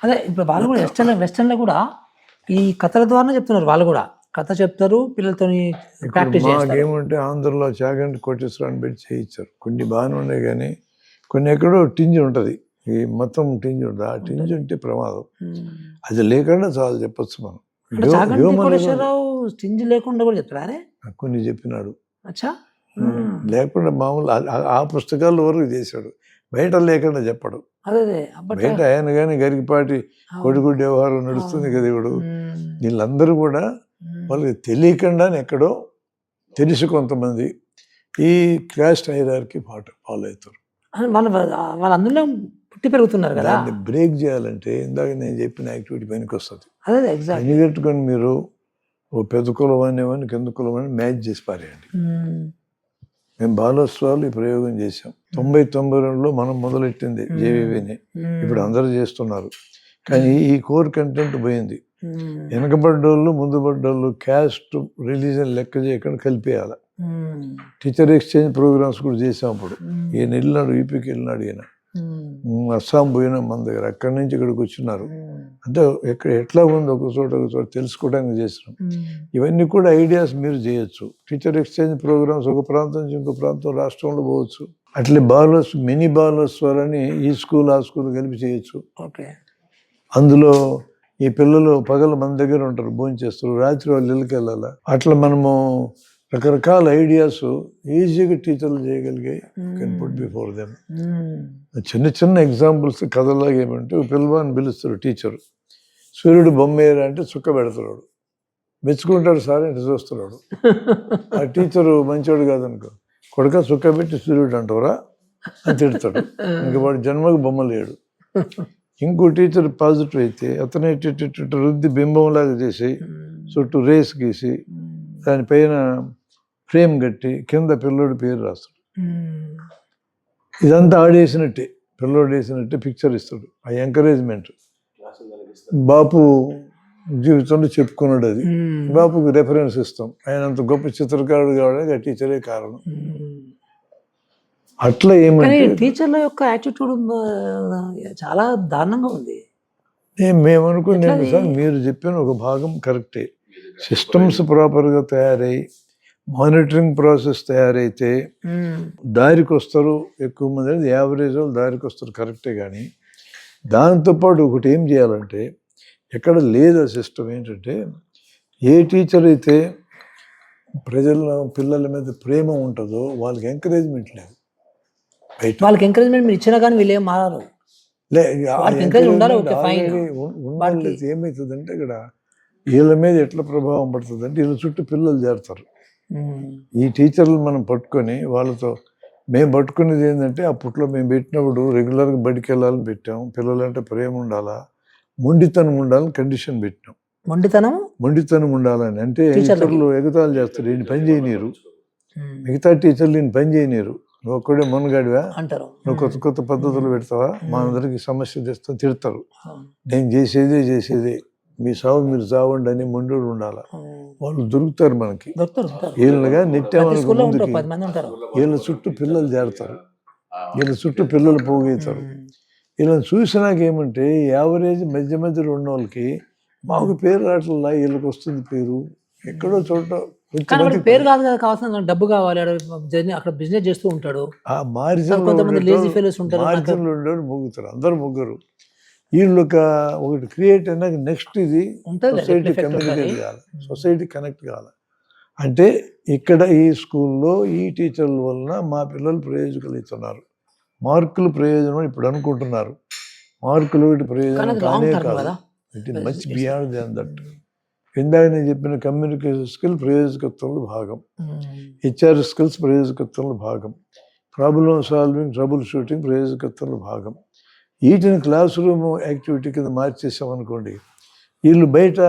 అదే ఇప్పుడు వాళ్ళు కూడా వెస్టర్న్లో కూడా ఈ కథల ద్వారా చెప్తున్నారు. వాళ్ళు కూడా కథ చెప్తారు, పిల్లలతో ప్రాక్టీస్ చేస్తారు. ఏమంటే ఆంధ్రలో చాగంటి కోటేశ్వరాన్ని పెట్టి చేయించారు. కొన్ని బాగానే ఉన్నాయి, కానీ కొన్ని ఎక్కడో టింజ్ ఉంటుంది, ఈ మొత్తం టింజ్ ఉంటుంది. ఆ టింజ్ ఉంటే ప్రమాదం. అది లేకుండా చాలా చెప్పచ్చు మనం. టింజ్ లేకుండా కూడా చెప్తారా? కొన్ని చెప్పినాడు, లేకుండా మామూలు ఆ పుస్తకాల వరకు చేశాడు, బయట లేకుండా చెప్పడు. బయట ఆయన కానీ గరికపాటి కొడుకుడి వ్యవహారం నడుస్తుంది కదా ఇప్పుడు. వీళ్ళందరూ కూడా వాళ్ళకి తెలియకుండా ఎక్కడో తెలిసి కొంతమంది ఈ క్యాస్ట్ హైరార్కీ ఫాలో అవుతారు. వాళ్ళందరిలో పుట్టి పెరుగుతున్నారు కదా. దాన్ని బ్రేక్ చేయాలంటే ఇందాక నేను చెప్పిన యాక్టివిటీ పనికి వస్తుంది. అదే ఎగ్జాక్ట్. పనిగట్టుకొని మీరు ఓ పెద్ద కులవాన్ని కింద కులవాన్ని మ్యాచ్ చేసి పారేయండి. మేము బాలోత్సవాలు ఈ ప్రయోగం చేసాం. 92లో మనం మొదలెట్టింది జేవీవీని. ఇప్పుడు అందరూ చేస్తున్నారు. కానీ ఈ కోర్ కంటెంట్ పోయింది. వెనకబడ్డోళ్ళు ముందు పడ్డోళ్ళు క్యాస్ట్ రిలీజన్ లెక్క చేయకుండా కలిపేయాలి. టీచర్ ఎక్స్చేంజ్ ప్రోగ్రామ్స్ కూడా చేసాం. అప్పుడు ఈయన వెళ్ళినాడు, యూపీకి వెళ్ళినాడు, ఈయన అస్సాం పోయినా మన దగ్గర, అక్కడి నుంచి ఇక్కడికి వచ్చినారు. అంటే ఎట్లా ఉంది ఒక చోట తెలుసుకోవడానికి చేసినాం. ఇవన్నీ కూడా ఐడియాస్ మీరు చేయొచ్చు. టీచర్ ఎక్స్చేంజ్ ప్రోగ్రామ్స్ ఒక ప్రాంతం నుంచి ఇంకో ప్రాంతం రాష్ట్రంలో పోవచ్చు. అట్లే మినీ బాలోత్సవాలని ఈ స్కూల్ ఆ స్కూల్ కలిపి చేయొచ్చు. ఓకే. అందులో ఈ పిల్లలు పగలు మన దగ్గర ఉంటారు, భోజనం చేస్తారు, రాత్రి వాళ్ళు ఇళ్ళకి వెళ్ళాలి. అట్లా మనము రకరకాల ఐడియాస్ ఈజీగా టీచర్లు చేయగలిగే కెన్ పుట్ బిఫోర్ దెమ్. చిన్న చిన్న ఎగ్జాంపుల్స్ కథలాగా ఏమంటే, పిల్లవాడిని పిలుస్తారు టీచరు, సూర్యుడు బొమ్మేరా అంటే చుక్క పెడతాడు, మెచ్చుకుంటాడు సార్ అంటే చూస్తున్నాడు. ఆ టీచరు మంచివాడు కాదనుకో, కొడుక చుక్క పెట్టి సూర్యుడు అంటారా అని తిడతాడు. ఇంక వాడు జన్మకు బొమ్మ లేడు. ఇంకో టీచర్ పాజిటివ్ అయితే అతను రుద్ది బింబంలాగా చేసి చుట్టూ రేస్ గీసి దానిపైన ఫ్రేమ్ కట్టి కింద పిల్లోడి పేరు రాస్తాడు. ఇదంతా ఆడేసినట్టే, పిల్లోడు వేసినట్టే పిక్చర్ ఇస్తాడు. ఆ ఎంకరేజ్మెంట్ బాపు జీవితంలో చెప్పుకున్నాడు. అది బాపుకి రెఫరెన్స్ ఇస్తాం. ఆయన అంత గొప్ప చిత్రకారుడు కావడానికి ఆ టీచరే కారణం. అట్లా ఏమంటే టీచర్ల యొక్క యాటిట్యూడ్ చాలా దారుణంగా ఉంది. మేము అనుకున్నాం సార్, మీరు చెప్పిన ఒక భాగం కరెక్టే. సిస్టమ్స్ ప్రాపర్గా తయారై మానిటరింగ్ ప్రాసెస్ తయారైతే దారికి వస్తారు ఎక్కువ మంది. అనేది యావరేజ్ వాళ్ళు దారికి వస్తారు కరెక్టే. కానీ దాంతోపాటు ఒకటి ఏం చేయాలంటే, ఎక్కడ లేదు ఆ సిస్టమ్ ఏంటంటే, ఏ టీచర్ అయితే పిల్లల మీద ప్రేమ ఉంటుందో వాళ్ళకి ఎంకరేజ్మెంట్ లేదు. వాళ్ళకి ఎంకరేజ్మెంట్ మీరు ఇచ్చినా కానీ వీళ్ళు ఏం మారారు. ఏమవుతుందంటే ఇక్కడ వీళ్ళ మీద ఎట్లా ప్రభావం పడుతుంది అంటే, వీళ్ళ చుట్టూ పిల్లలు చేరుతారు. ఈ టీచర్లు మనం పట్టుకొని వాళ్ళతో మేము పట్టుకునేది ఏంటంటే, అప్పట్లో మేము పెట్టినప్పుడు రెగ్యులర్గా బడికి వెళ్ళాలని పెట్టాం. పిల్లలంటే ప్రేమ ఉండాలా, మొండితనం ఉండాలని కండిషన్ పెట్టినాం. మొండితనం ఉండాలని అంటే టీచర్లు ఎగతాళి చేస్తారు, ఈయన పని చేయనీరు. మిగతా టీచర్లు ఈయన పని చేయనీరు. నువ్వు ఒక్కడే మునగాడివా అంటారు, నువ్వు కొత్త కొత్త పద్ధతులు పెడతావా, మా అందరికి సమస్య తెస్తా తిడతారు. నేను చేసేదే మీ సాగు మీరు చావండి అని మొండు ఉండాల. వాళ్ళు దొరుకుతారు మనకి. వీళ్ళగా నెట్టామనుకో వీళ్ళ చుట్టూ పిల్లలు చేరతారు, వీళ్ళ చుట్టూ పిల్లలు పోగవుతారు. వీళ్ళని చూసినాక ఏమంటే యావరేజ్ మధ్యలో ఉన్న వాళ్ళకి మాకు పేరు రావట్లా, వీళ్ళకి వస్తుంది పేరు ఎక్కడో చోట. పేరు కాదు కదా కావాల్సిన, డబ్బు కావాలి. అక్కడ బిజినెస్ చేస్తూ ఉంటాడు. ఆ మార్జిన్లో ముగ్గుతారు, అందరు ముగ్గురు. వీళ్ళు ఒకటి క్రియేట్ అయినాక నెక్స్ట్ ఇది సొసైటీ కమ్యూనికేట్ కావాలి, సొసైటీ కనెక్ట్ కావాలి. అంటే ఇక్కడ ఈ స్కూల్లో ఈ టీచర్ల వలన మా పిల్లలు ప్రయోజకులు అవుతున్నారు. మార్కులు ప్రయోజనం ఇప్పుడు అనుకుంటున్నారు. మార్కులు ప్రయోజనం కానే కాదు. It is much beyond than that. ఇందాక నేను చెప్పిన కమ్యూనికేషన్ స్కిల్ ప్రయోజకత్వంలో భాగం, హెచ్ఆర్ స్కిల్స్ ప్రయోజకత్వంలో భాగం, ప్రాబ్లమ్ సాల్వింగ్, ట్రబుల్ షూటింగ్ ప్రయోజకత్వంలో భాగం. వీటిని క్లాస్ రూమ్ యాక్టివిటీ కింద మార్చేసామనుకోండి, వీళ్ళు బయట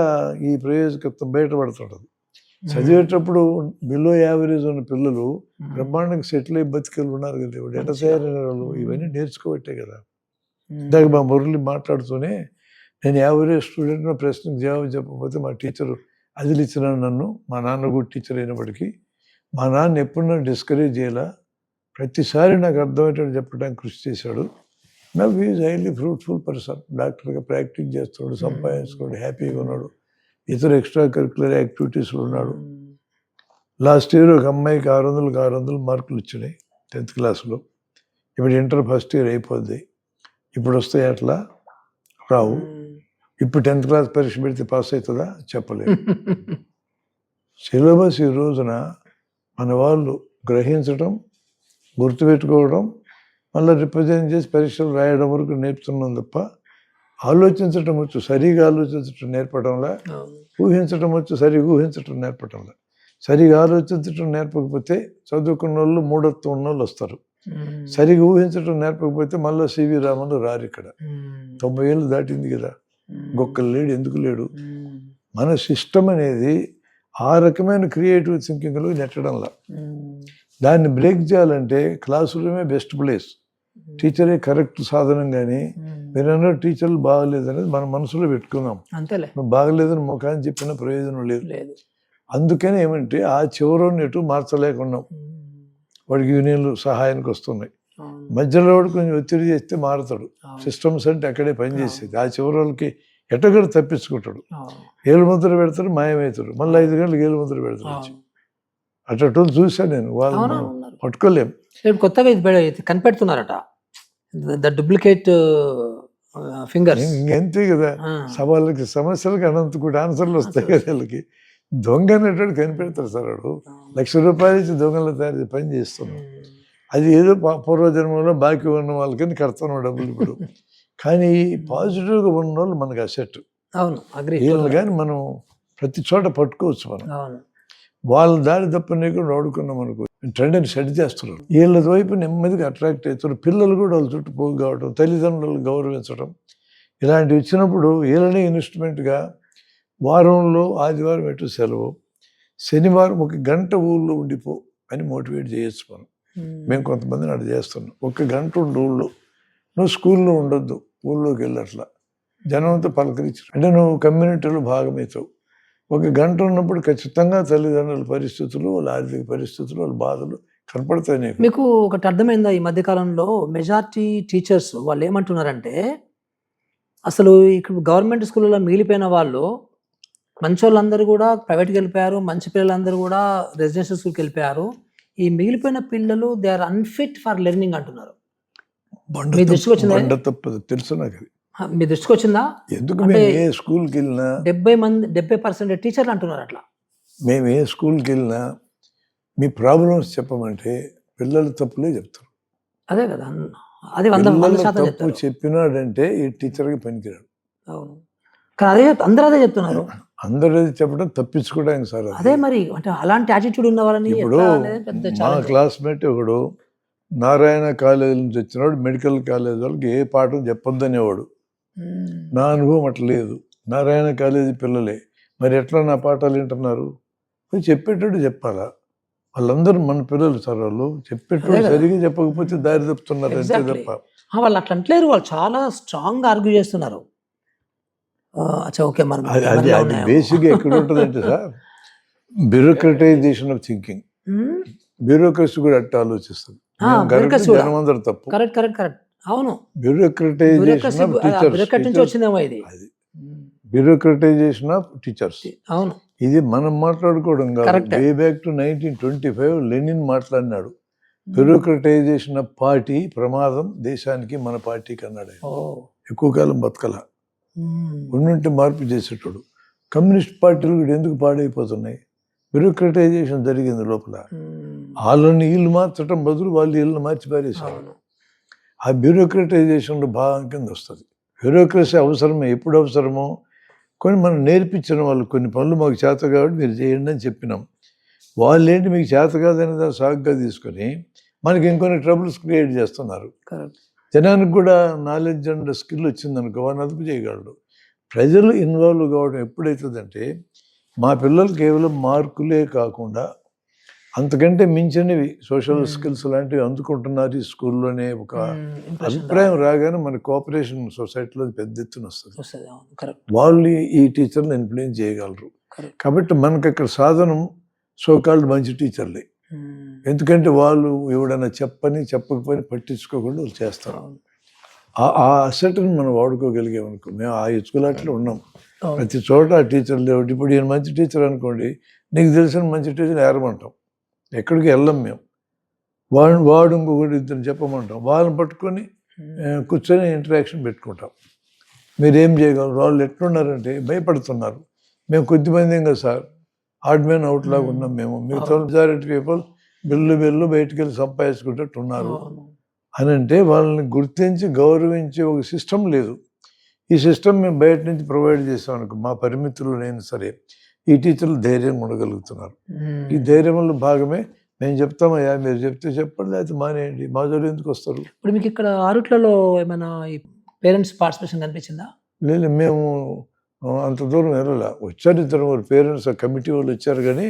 ఈ ప్రయోజకత్వం బయటపడుతుంటుంది. చదివేటప్పుడు బిలో యావరేజ్ ఉన్న పిల్లలు బ్రహ్మాండంగా సెటిల్ అయ్యి బతికెళ్ళి ఉన్నారు కదా, ఇప్పుడు ఎట తయారైన వాళ్ళు ఇవన్నీ నేర్చుకోబట్టే కదా. ఇందాక మా మురళి మాట్లాడుతూనే, నేను యావరేజ్ స్టూడెంట్ ప్రశ్నకు జవాబు చెప్పకపోతే మా టీచరు అదిలిచ్చినాను నన్ను. మా నాన్న కూడా టీచర్ అయినప్పటికీ మా నాన్న ఎప్పుడు నన్ను డిస్కరేజ్ చేయాలా, ప్రతిసారి నాకు అర్థమయ్యేటట్టు చెప్పడానికి కృషి చేశాడు. నాకు ఈజ్ హైలీ ఫ్రూట్ఫుల్ పర్సన్. డాక్టర్గా ప్రాక్టీస్ చేస్తున్నాడు, సంపాదించుకోడు, హ్యాపీగా ఉన్నాడు, ఇతర ఎక్స్ట్రా కరిక్యులర్ యాక్టివిటీస్లో ఉన్నాడు. లాస్ట్ ఇయర్ ఒక అమ్మాయికి 600 మార్కులు వచ్చినాయి 10th క్లాస్లో. ఇప్పుడు ఇంటర్ ఫస్ట్ ఇయర్ అయిపోద్ది. ఇప్పుడు వస్తాయి అట్లా రావు. ఇప్పుడు 10th క్లాస్ పరీక్ష పెడితే పాస్ అవుతుందా చెప్పలేదు. సిలబస్ ఈ రోజున మన వాళ్ళు గ్రహించడం, గుర్తుపెట్టుకోవడం, మళ్ళీ రిప్రజెంట్ చేసి పరీక్షలు రాయడం వరకు నేర్పుతున్నాం తప్ప ఆలోచించటం వచ్చు, సరిగా ఆలోచించటం నేర్పడంలా, ఊహించటం వచ్చు, సరిగా ఊహించటం నేర్పడంలా. సరిగా ఆలోచించటం నేర్పకపోతే చదువుకున్న వాళ్ళు మూఢత్వం ఉన్న వాళ్ళు వస్తారు. సరిగా ఊహించడం నేర్పకపోతే మళ్ళీ సివి రామన్ రారు ఇక్కడ. 90 ఏళ్ళు దాటింది కదా, ఇంకొకరు లేడు, ఎందుకు లేడు? మన సిస్టమ్ అనేది ఆ రకమైన క్రియేటివ్ థింకింగ్లో నెట్టడంలా. దాన్ని బ్రేక్ చేయాలంటే క్లాస్ రూమే బెస్ట్ ప్లేస్, టీచరే కరెక్ట్ సాధనం. కానీ మీరన్నా టీచర్లు బాగలేదనేది మన మనసులో పెట్టుకున్నాం, నువ్వు బాగలేదని ముఖాన్ని చెప్పిన ప్రయోజనం లేదు. అందుకని ఏమంటే ఆ చివరిని ఎటు మార్చలేకున్నాం. వాడికి యూనియన్లు సహాయానికి వస్తున్నాయి, మధ్యలో వాడు కొంచెం ఒత్తిడి చేస్తే మారుతాడు. సిస్టమ్స్ అంటే అక్కడే పనిచేసేది. ఆ చివరి వాళ్ళకి ఎట్టగడ తప్పించుకుంటాడు, ఏలు ముద్ర పెడతాడు, మాయమవుతాడు, మళ్ళీ 5 గంటలకు ఏలు ముద్ర పెడతాడు. అటు చూసాను నేను, వాళ్ళు పట్టుకోలేం. కొత్తగా ఇది కనిపెడుతున్నారట, డూప్లికేట్ ఫింగర్స్. ఇంకంతే కదా, సవాళ్ళకి సమస్యలకి అనంత కూడా ఆన్సర్లు వస్తాయి కదా వీళ్ళకి. దొంగ అనేటోడు కనిపెడతారు సార్, వాడు ₹1,00,000 ఇచ్చి దొంగలు తయారు పని చేస్తున్నాం. అది ఏదో పూర్వజన్మలో బాకీ ఉన్న వాళ్ళకని కడుతున్నాం డబ్బులు ఇప్పుడు. కానీ పాజిటివ్గా ఉన్న వాళ్ళు మనకు అసెట్. వీళ్ళని కానీ మనం ప్రతి చోట పట్టుకోవచ్చు. మనం వాళ్ళ దారి తప్పనీకుండా వాడుకున్నాం అనుకో, ట్రెండ్ని సెట్ చేస్తున్నారు. వీళ్ళ వైపు నెమ్మదిగా అట్రాక్ట్ అవుతారు. పిల్లలు కూడా వాళ్ళ చుట్టూ పోగు కావడం, తల్లిదండ్రులను గౌరవించడం, ఇలాంటివి వచ్చినప్పుడు వీళ్ళని ఇన్స్ట్రుమెంట్గా వారంలో ఆదివారం ఎటు సెలవు, శనివారం 1 గంట ఊళ్ళో ఉండిపో అని మోటివేట్ చేయొచ్చు మనం. మేము కొంతమందిని అటు చేస్తున్నాం. 1 గంట ఉండు ఊళ్ళో, నువ్వు స్కూల్లో ఉండొద్దు, ఊళ్ళోకి వెళ్ళట్లా జనంతో పలకరించు, అంటే నువ్వు కమ్యూనిటీలో భాగమవుతావు. 1 గంట ఉన్నప్పుడు ఖచ్చితంగా తల్లిదండ్రుల పరిస్థితులు, వాళ్ళ ఆర్థిక పరిస్థితులు, వాళ్ళ బాధలు కనపడతాయి. మీకు ఒకటి అర్థమైందా, ఈ మధ్యకాలంలో మెజారిటీ టీచర్స్ వాళ్ళు ఏమంటున్నారంటే, అసలు ఇక్కడ గవర్నమెంట్ స్కూళ్ళలో మిగిలిపోయిన వాళ్ళు మంచి వాళ్ళందరూ కూడా ప్రైవేట్కి వెళ్ళిపోయారు, మంచి పిల్లలందరూ కూడా రెసిడెన్షియల్ స్కూల్కి వెళ్ళిపోయారు. ఈ మిగిలిపోయిన పిల్లలు they are unfit for learning అంటున్నారు. మీ దృష్టికి వచ్చిందా? తెలుసు నాకు, మీ దృష్టికి వచ్చిందా? ఎందుకు ఏ స్కూల్కి వెళ్ళినా 70% టీచర్లు అంటున్నారు అట్లా. మేము ఏ స్కూల్కి వెళ్ళినా మీ ప్రాబ్లమ్స్ చెప్పమంటే పిల్లలు తప్పులే చెప్తారు. అదే కదా, అది 100% తప్పు చెప్పినాడంటే ఈ టీచర్కి పనికిరాడు. అవును, కానీ అదే అందరూ అదే చెప్తున్నారు. అందరూ చెప్పడం తప్పించుకోవడానికి సార్. అదే మరి, అంటే అలాంటి యాటిట్యూడ్ ఉన్న వాళ్ళని. ఇప్పుడు మా క్లాస్మేట్ ఒకడు నారాయణ కాలేజీ నుంచి వచ్చినాడు, మెడికల్ కాలేజ్ వాళ్ళకి ఏ పాఠం చెప్పొద్దనేవాడు. నా అనుభవం అట్లా లేదు, నారాయణ కాలేజీ పిల్లలే మరి ఎట్లా నా పాఠాలు వింటున్నారు? చెప్పేటట్టు చెప్పాలా? వాళ్ళందరూ మన పిల్లలు సార్, వాళ్ళు చెప్పేటట్టు సరిగా చెప్పకపోతే దారి తప్పుతున్నారు అంతే తప్ప. వాళ్ళు అట్లా అంటలేరు, వాళ్ళు చాలా స్ట్రాంగ్ ఆర్గ్యూ చేస్తున్నారు. అది బేసిక్గా ఎక్కడ ఉంటుందంటే సార్, బ్యూరోక్రటైజేషన్ ఆఫ్ థింకింగ్. బ్యూరోక్రసీ కూడా అట్లా ఆలోచిస్తుంది. జనమందరూ తప్పు. కరెక్ట్. అవును, బ్యూరోక్రటైజేషన్ ఆఫ్ బ్యూరోక్రటైజేషన్ ఆఫ్ టీచర్స్. అవును, ఇది మనం మాట్లాడుకోవడం కాదు. వే బ్యాక్ టు 1925 లెనిన్ మాట్లాడినాడు. బ్యూరోక్రటైజేషన్ ఆఫ్ పార్టీ ప్రమాదం దేశానికి, మన పార్టీకి అన్నాడు. ఎక్కువ కాలం బతకల, ఉన్నట్టు మార్పు చేసేటోడు. కమ్యూనిస్ట్ పార్టీలు కూడా ఎందుకు పాడైపోతున్నాయి? బ్యూరోక్రటైజేషన్ జరిగింది లోపల. వాళ్ళని వీళ్ళు మార్చడం బదులు వాళ్ళు వీళ్ళని మార్చి పారేశారు. ఆ బ్యూరోక్రటైజేషన్లో భాగం కింద వస్తుంది. బ్యూరోక్రసీ అవసరమే, ఎప్పుడు అవసరమో కొన్ని మనం నేర్పించిన వాళ్ళు, కొన్ని పనులు మాకు చేత కాబట్టి మీరు చేయండి అని చెప్పినాం. వాళ్ళు ఏంటి మీకు చేత కాదని దాన్ని సాగుగా తీసుకొని మనకి ఇంకొన్ని ట్రబుల్స్ క్రియేట్ చేస్తున్నారు. జనానికి కూడా నాలెడ్జ్ అండ్ స్కిల్ వచ్చిందనుకో వాడిని అదుపు చేయగలడు. ప్రజలు ఇన్వాల్వ్ కావడం ఎప్పుడైతుందంటే, మా పిల్లలు కేవలం మార్కులే కాకుండా అంతకంటే మించినవి సోషల్ స్కిల్స్ లాంటివి అందుకుంటున్నారు ఈ స్కూల్లోనే ఒక అభిప్రాయం రాగానే మన కోఆపరేషన్ సొసైటీలో పెద్ద ఎత్తున వస్తుంది. వాళ్ళు ఈ టీచర్ని ఇన్ఫ్లుయెన్స్ చేయగలరు. కాబట్టి మనకు అక్కడ సాధనం సోకాల్డ్ మంచి టీచర్లే. ఎందుకంటే వాళ్ళు ఎవడైనా చెప్పకపోయినా పట్టించుకోకుండా వాళ్ళు చేస్తారు. ఆ అసెట్ని మనం వాడుకోగలిగామనుకో, మేము ఆ ఎత్తుకులాట్లో ఉన్నాం. ప్రతి చోట ఆ టీచర్లు లేవు. ఇప్పుడు ఈయన మంచి టీచర్ అనుకోండి, నీకు తెలిసిన మంచి టీచర్ ఏరమంటాం, ఎక్కడికి వెళ్ళం మేము. వాడు ఇంకొకటి ఇద్దరు చెప్పమంటాం, వాళ్ళని పట్టుకొని కూర్చొని ఇంటరాక్షన్ పెట్టుకుంటాం. మీరేం చేయగలరు? వాళ్ళు ఎట్లున్నారంటే భయపడుతున్నారు. మేము కొద్దిమంది కదా సార్, ఆడ్ మ్యాన్ అవుట్ లాగా ఉన్నాం మేము. మిగతా మెజారిటీ పీపుల్ బిల్లు బయటికి వెళ్ళి సంపాదించుకుంటట్టు ఉన్నారు అని అంటే వాళ్ళని గుర్తించి గౌరవించే ఒక సిస్టమ్ లేదు. ఈ సిస్టమ్ మేము బయట నుంచి ప్రొవైడ్ చేసాం అనుకో, మా పరిమితులు లేని సరే ఈ టీచర్లు ధైర్యంగా ఉండగలుగుతున్నారు. ఈ ధైర్యంలో భాగమే మేము చెప్తామయ్యా, మీరు చెప్తే చెప్పండి, లేకపోతే మానేయండి, మా జోలు ఎందుకు వస్తారు? ఇప్పుడు మీకు ఇక్కడ ఆరుట్లలో ఏమైనా ఈ పేరెంట్స్ పార్టిసిపేషన్ కనిపించిందా? లేదు, మేము అంత దూరం వెళ్ళాల. వచ్చారు ఇద్దరు పేరెంట్స్ కమిటీ వాళ్ళు వచ్చారు, కానీ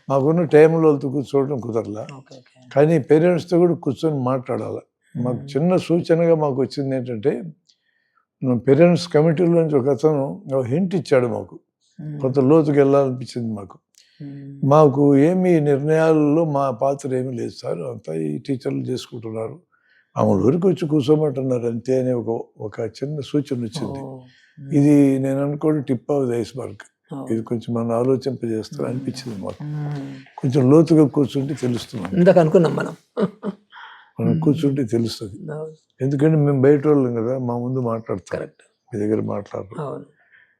మాకున్న టైంలో వాళ్ళతో కూర్చోవడం కుదరలా. Okay okay. కానీ పేరెంట్స్తో కూడా కూర్చొని మాట్లాడాలి. మాకు చిన్న సూచనగా మాకు వచ్చింది ఏంటంటే, పేరెంట్స్ కమిటీలోంచి ఒక అతను హింట్ ఇచ్చాడు మాకు, కొంత లోతుకు వెళ్ళాలనిపించింది మాకు. మాకు ఏమి నిర్ణయాలలో మా పాత్ర ఏమీ లేదు సార్, అంతా ఈ టీచర్లు చేసుకుంటున్నారు, ఆమె ఊరికి వచ్చి కూర్చోమంటున్నారు అంతే అనే ఒక చిన్న సూచన వచ్చింది. ఇది నేను అనుకోండి టిప్ ఆఫ్ ది ఐస్బర్గ్, ఇది కొంచెం మనం ఆలోచింపజేస్తారు అనిపించింది మాకు. కొంచెం లోతుగా కూర్చుంటే తెలుస్తుంది, ఇందాక అనుకున్నాం మనం కూర్చుంటే తెలుస్తుంది. ఎందుకంటే మేము బయట వాళ్ళం కదా, మా ముందు మాట్లాడతాం, మీ దగ్గర మాట్లాడరు.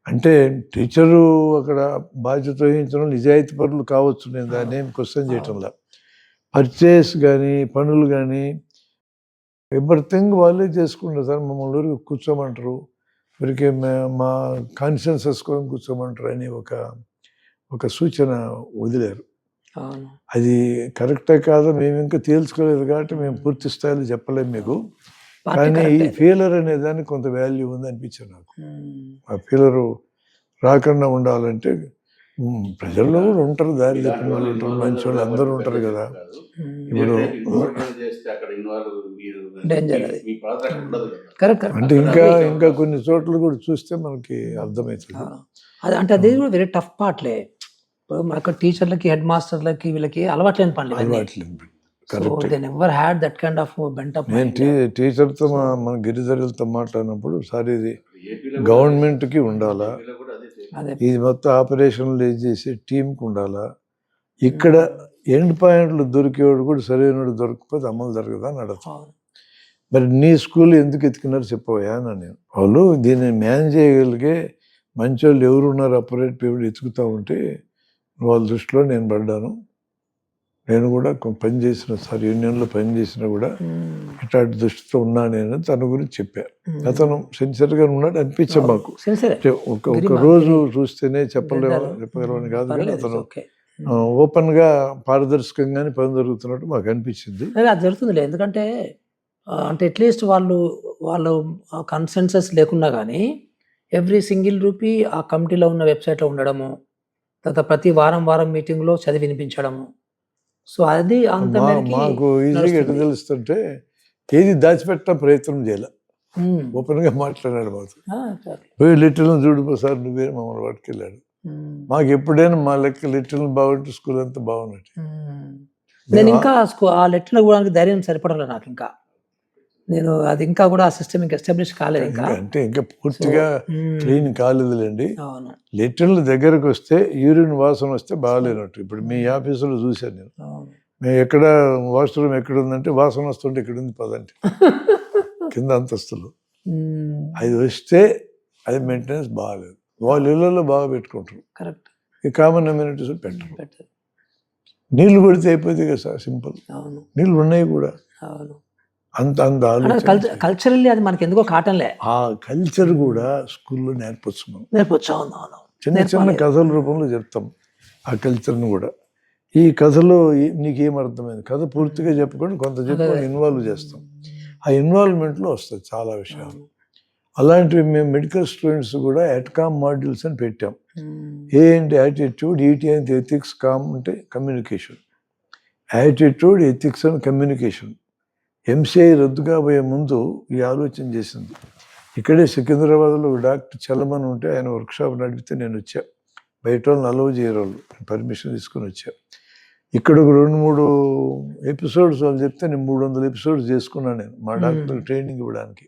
అంటే టీచరు అక్కడ బాధ్యత వహించడం నిజాయితీ పనులు కావచ్చు, నేను దాన్ని ఏం క్వశ్చన్ చేయటంలా. పర్చేస్ కానీ పనులు కానీ ఎవ్రీథింగ్ వాళ్ళే చేసుకుంటారు సార్. మమ్మల్ని ఊరికి కూర్చోమంటారు, ఊరికి మా కాన్షియన్సెస్ కోసం కూర్చోమంటారు అని ఒక సూచన వదిలేరు. అది కరెక్టే కాదో మేము ఇంకా తేల్చుకోలేదు కాబట్టి మేము పూర్తి స్థాయిలో చెప్పలేము మీకు. కానీ ఈ ఫెయిలర్ అనే దానికి కొంత వాల్యూ ఉంది అనిపించింది నాకు. ఆ ఫెయిలరు రాకుండా ఉండాలంటే ప్రజల్లో కూడా ఉంటారు, దారి తప్పిన వాళ్ళు ఉంటారు, మంచి వాళ్ళు అందరూ ఉంటారు కదా. ఇప్పుడు అంటే ఇంకా కొన్ని చోట్ల కూడా చూస్తే మనకి అర్థమవుతుంది. అంటే అది కూడా వెరీ టఫ్ పార్ట్లే. అక్కడ టీచర్లకి, హెడ్ మాస్టర్లకి, వీళ్ళకి అలవాట్లేని పనులు. నేను టీచర్తో మన గిరిజనులతో మాట్లాడినప్పుడు, సార్ ఇది గవర్నమెంట్కి ఉండాలా, ఇది మొత్తం ఆపరేషన్లు చేసే టీంకి ఉండాలా, ఇక్కడ ఎండ్ పాయింట్లు దొరికేవాడు కూడా సరైనడు దొరకకపోతే అమలు జరగదా అని అడుగుతాను. మరి నీ స్కూల్ ఎందుకు ఎత్తుకున్నారు చెప్పవయా అని నేను. వాళ్ళు దీన్ని మేనేజ్ చేయగలిగే మంచి వాళ్ళు ఎవరున్నారు అపరేట్ పీపుల్ ఎత్తుకుతూ ఉంటే వాళ్ళ దృష్టిలో నేను పడ్డాను. నేను కూడా పని చేసిన సార్, యూనియన్లో పని చేసినా కూడా ఇట్లాంటి దృష్టితో ఉన్నా నేను తన గురించి చెప్పాను. అతను సిన్సియర్గా ఉన్నాడు అనిపించే మాకు. ఒక రోజు చూస్తేనే చెప్పగలవని కాదు, కానీ అతను ఓపెన్గా పారదర్శకంగానే పని జరుగుతున్నట్టు మాకు అనిపించింది. అది జరుగుతుందిలే, ఎందుకంటే అంటే అట్లీస్ట్ వాళ్ళు కన్సెన్సస్ లేకున్నా కానీ ఎవ్రీ సింగిల్ రూపీ ఆ కమిటీలో ఉన్న వెబ్సైట్లో ఉండడము, తర్వాత ప్రతి వారం మీటింగ్లో చదివి వినిపించడము. సో అది అంత మాకు ఈజీగా ఎట్లా తెలుస్తుంటే ఏది దాచిపెట్ట ప్రయత్నం చేయాల, ఓపెన్గా మాట్లాడాడు మాకు. పోయి లిటిల్ని చూడిపో సార్ నువ్వే మమ్మల్ని పట్టుకెళ్ళాడు. మాకు ఎప్పుడైనా మా లెక్క లిటిల్ని బాగుంటే స్కూల్ అంతా బాగున్నట్టు. నేను ఇంకా ఆ లెటర్లు కూడా ధైర్యం సరిపడాలి నాకు. ఇంకా నేను అది ఇంకా కూడా ఆ సిస్టమ్ ఇంకా ఎస్టాబ్లిష్ కాలేదు ఇంకా, అంటే ఇంకా పూర్తిగా క్లీన్ కాలేదులేండి. లెటర్ల దగ్గరకు వస్తే యూరిన్ వాసన వస్తే బాగాలేనట్టు. ఇప్పుడు మీ ఆఫీసులో చూశాను నేను, మేము ఎక్కడ వాష్రూమ్ ఎక్కడ ఉందంటే వాసన వస్తుంటే ఇక్కడ ఉంది పదంటే కింద అంతస్తులు. అది వస్తే అది మెయింటెనెన్స్ బాగాలేదు. వాళ్ళ ఇళ్ళలో బాగా పెట్టుకుంటారు, కరెక్ట్. ఈ కామన్ అమ్యూనిటీస్ పెట్టరు. నీళ్లు కొడితే అయిపోతుంది కదా సార్, సింపుల్. నీళ్ళు ఉన్నాయి కూడా, అంత కల్చరల్లీ అది మనకి ఎందుకో కాటన్లే. ఆ కల్చర్ కూడా స్కూల్లో నేర్పొచ్చు. చిన్న కథల రూపంలో చెప్తాం ఆ కల్చర్ని కూడా. ఈ కథలో నీకేం అర్థమైంది, కథ పూర్తిగా చెప్పుకొని కొంత చెప్పుకొని ఇన్వాల్వ్ చేస్తాం. ఆ ఇన్వాల్వ్మెంట్లో వస్తుంది చాలా విషయాలు. అలాంటివి మేము మెడికల్ స్టూడెంట్స్ కూడా ఎట్కామ్ మాడ్యూల్స్ అని పెట్టాం. ఏంటి యాటిట్యూడ్, ఈటీ అంటే ఎథిక్స్, కామ్ అంటే communication. Attitude, ethics and communication. MCI రద్దు కాబోయే ముందు ఈ ఆలోచన చేసింది. ఇక్కడే సికింద్రాబాద్లో డాక్టర్ చలమన్ ఉంటే ఆయన వర్క్షాప్ నడిపితే నేను వచ్చా. బయట వాళ్ళని అలవ్ చేయరోళ్ళు, పర్మిషన్ తీసుకొని వచ్చా. ఇక్కడ ఒక 2-3 ఎపిసోడ్స్ వాళ్ళు చెప్తే నేను 300 ఎపిసోడ్స్ చేసుకున్నాను నేను, మా డాక్టర్ ట్రైనింగ్ ఇవ్వడానికి.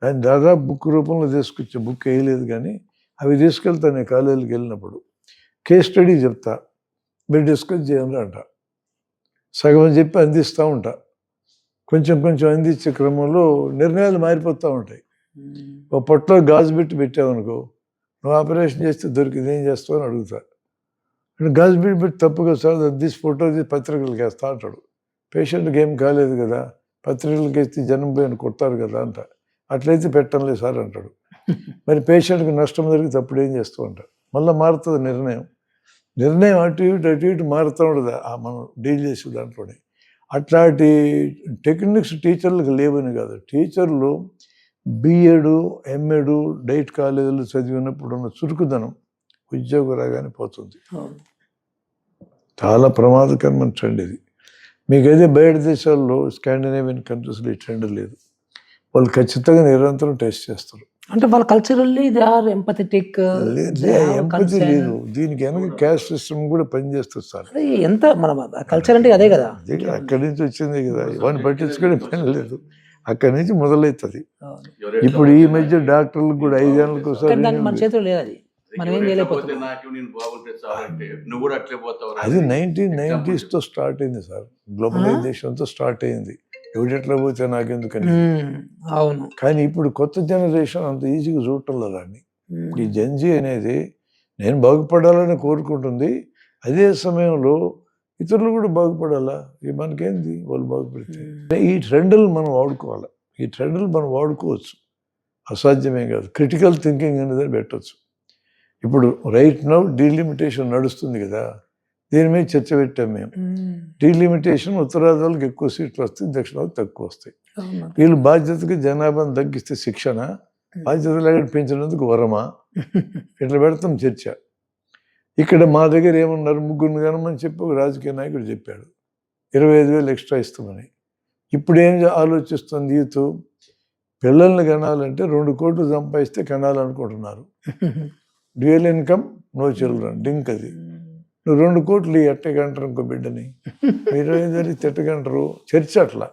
ఆయన దాదాపు బుక్ రూపంలో తీసుకొచ్చా, బుక్ వేయలేదు కానీ అవి తీసుకెళ్తాను నేను కాలేజీకి వెళ్ళినప్పుడు. కేస్ స్టడీ చెప్తా, మీరు డిస్కస్ చేయండి అంట. సగం చెప్పి అందిస్తూ ఉంటా. కొంచెం అందించే క్రమంలో నిర్ణయాలు మారిపోతూ ఉంటాయి. ఒక పొట్టలో గాజు పెట్టావనుకో, నువ్వు ఆపరేషన్ చేస్తే దొరికింది ఏం చేస్తావు అని అడుగుతా. అంటే గాజు పెట్టి తప్పుగా సార్ తీసి ఫోటో తీసి పత్రికలకు వేస్తా అంటాడు. పేషెంట్కి ఏం కాలేదు కదా, పత్రికలకు వేస్తే జనం పోయిన కొడతారు కదా అంట. అట్లయితే పెట్టంలేదు సార్ అంటాడు. మరి పేషెంట్కి నష్టం జరిగితే అప్పుడు ఏం చేస్తూ ఉంటాడు. మళ్ళీ మారుతుంది నిర్ణయం. నిర్ణయం అటు ఇటు మారుతూ ఉండదు మనం డీల్ చేసే దాంట్లోనే. అట్లాంటి టెక్నిక్స్ టీచర్లకు లేవని కాదు, టీచర్లు బిఎడ్ ఎంఎడ్ డైట్ కాలేజీలు చదివినప్పుడు ఉన్న చురుకుదనం ఉద్యోగం రాగానే పోతుంది. చాలా ప్రమాదకరమైన ట్రెండ్ ఇది. మీకైతే బయట దేశాల్లో స్కాండినేవియన్ కంట్రీస్లో ఈ ట్రెండ్ లేదు. వాళ్ళు ఖచ్చితంగా నిరంతరం టెస్ట్ చేస్తారు. అంటే వాళ్ళ culturally they are empathetic. Empathy లేదు, దీనికి వెనక క్యాస్ట్ సిస్టమ్ కూడా పనిచేస్తుంది సార్. ఎంత మన కల్చర్ అంటే అదే కదా, అక్కడి నుంచి వచ్చింది కదా, ఇవన్నీ పట్టించుకునే పని లేదు, అక్కడి నుంచి మొదలవుతుంది. ఇప్పుడు ఈ మధ్య డాక్టర్లకు కూడా 5 ఏళ్ళకి ఒకసారి మన చేతిలో లేదు, అది మనం ఏం చేయలేకపోతున్నాం. అది 1990s స్టార్ట్ అయింది సార్, గ్లోబలైజేషన్తో స్టార్ట్ అయింది. ఎవడెట్లా పోతే నాకెందుకని. అవును, కానీ ఇప్పుడు కొత్త జనరేషన్ అంత ఈజీగా చూడటం లేదండి. ఈ జెన్జీ అనేది నేను బాగుపడాలని కోరుకుంటుంది, అదే సమయంలో ఇతరులు కూడా బాగుపడాలా. మనకేంది వాళ్ళు బాగుపడితే. ఈ ట్రెండ్లు మనం వాడుకోవాలి, ఈ ట్రెండ్లు మనం వాడుకోవచ్చు, అసాధ్యమే కాదు. క్రిటికల్ థింకింగ్ అనేది పెట్టవచ్చు. ఇప్పుడు రైట్ నౌ డీలిమిటేషన్ నడుస్తుంది కదా, దీని మీద చర్చ పెట్టాం మేము. డీలిమిటేషన్ ఉత్తరాదికి ఎక్కువ సీట్లు వస్తాయి, దక్షిణాదికి తక్కువ వస్తాయి. వీళ్ళు బాధ్యతగా జనాభాను తగ్గిస్తే శిక్షణ, బాధ్యత లేకుండా పెంచినందుకు వరమా, ఇట్లా పెడతాం చర్చ. ఇక్కడ మా దగ్గర ఏమన్నారు, 3 గణమని చెప్పి ఒక రాజకీయ నాయకుడు చెప్పాడు 25,000 ఎక్స్ట్రా ఇస్తామని. ఇప్పుడు ఏం ఆలోచిస్తుంది యూత్, పిల్లల్ని కనాలంటే 2 కోట్లు సంపాదిస్తే కనాలనుకుంటున్నారు. Dual income no children DINK. అది నువ్వు 2 కోట్లు ఎట్టగంటారు ఇంకో బిడ్డని, 25,000 ఎట్టగంటారు. చర్చ అట్లా.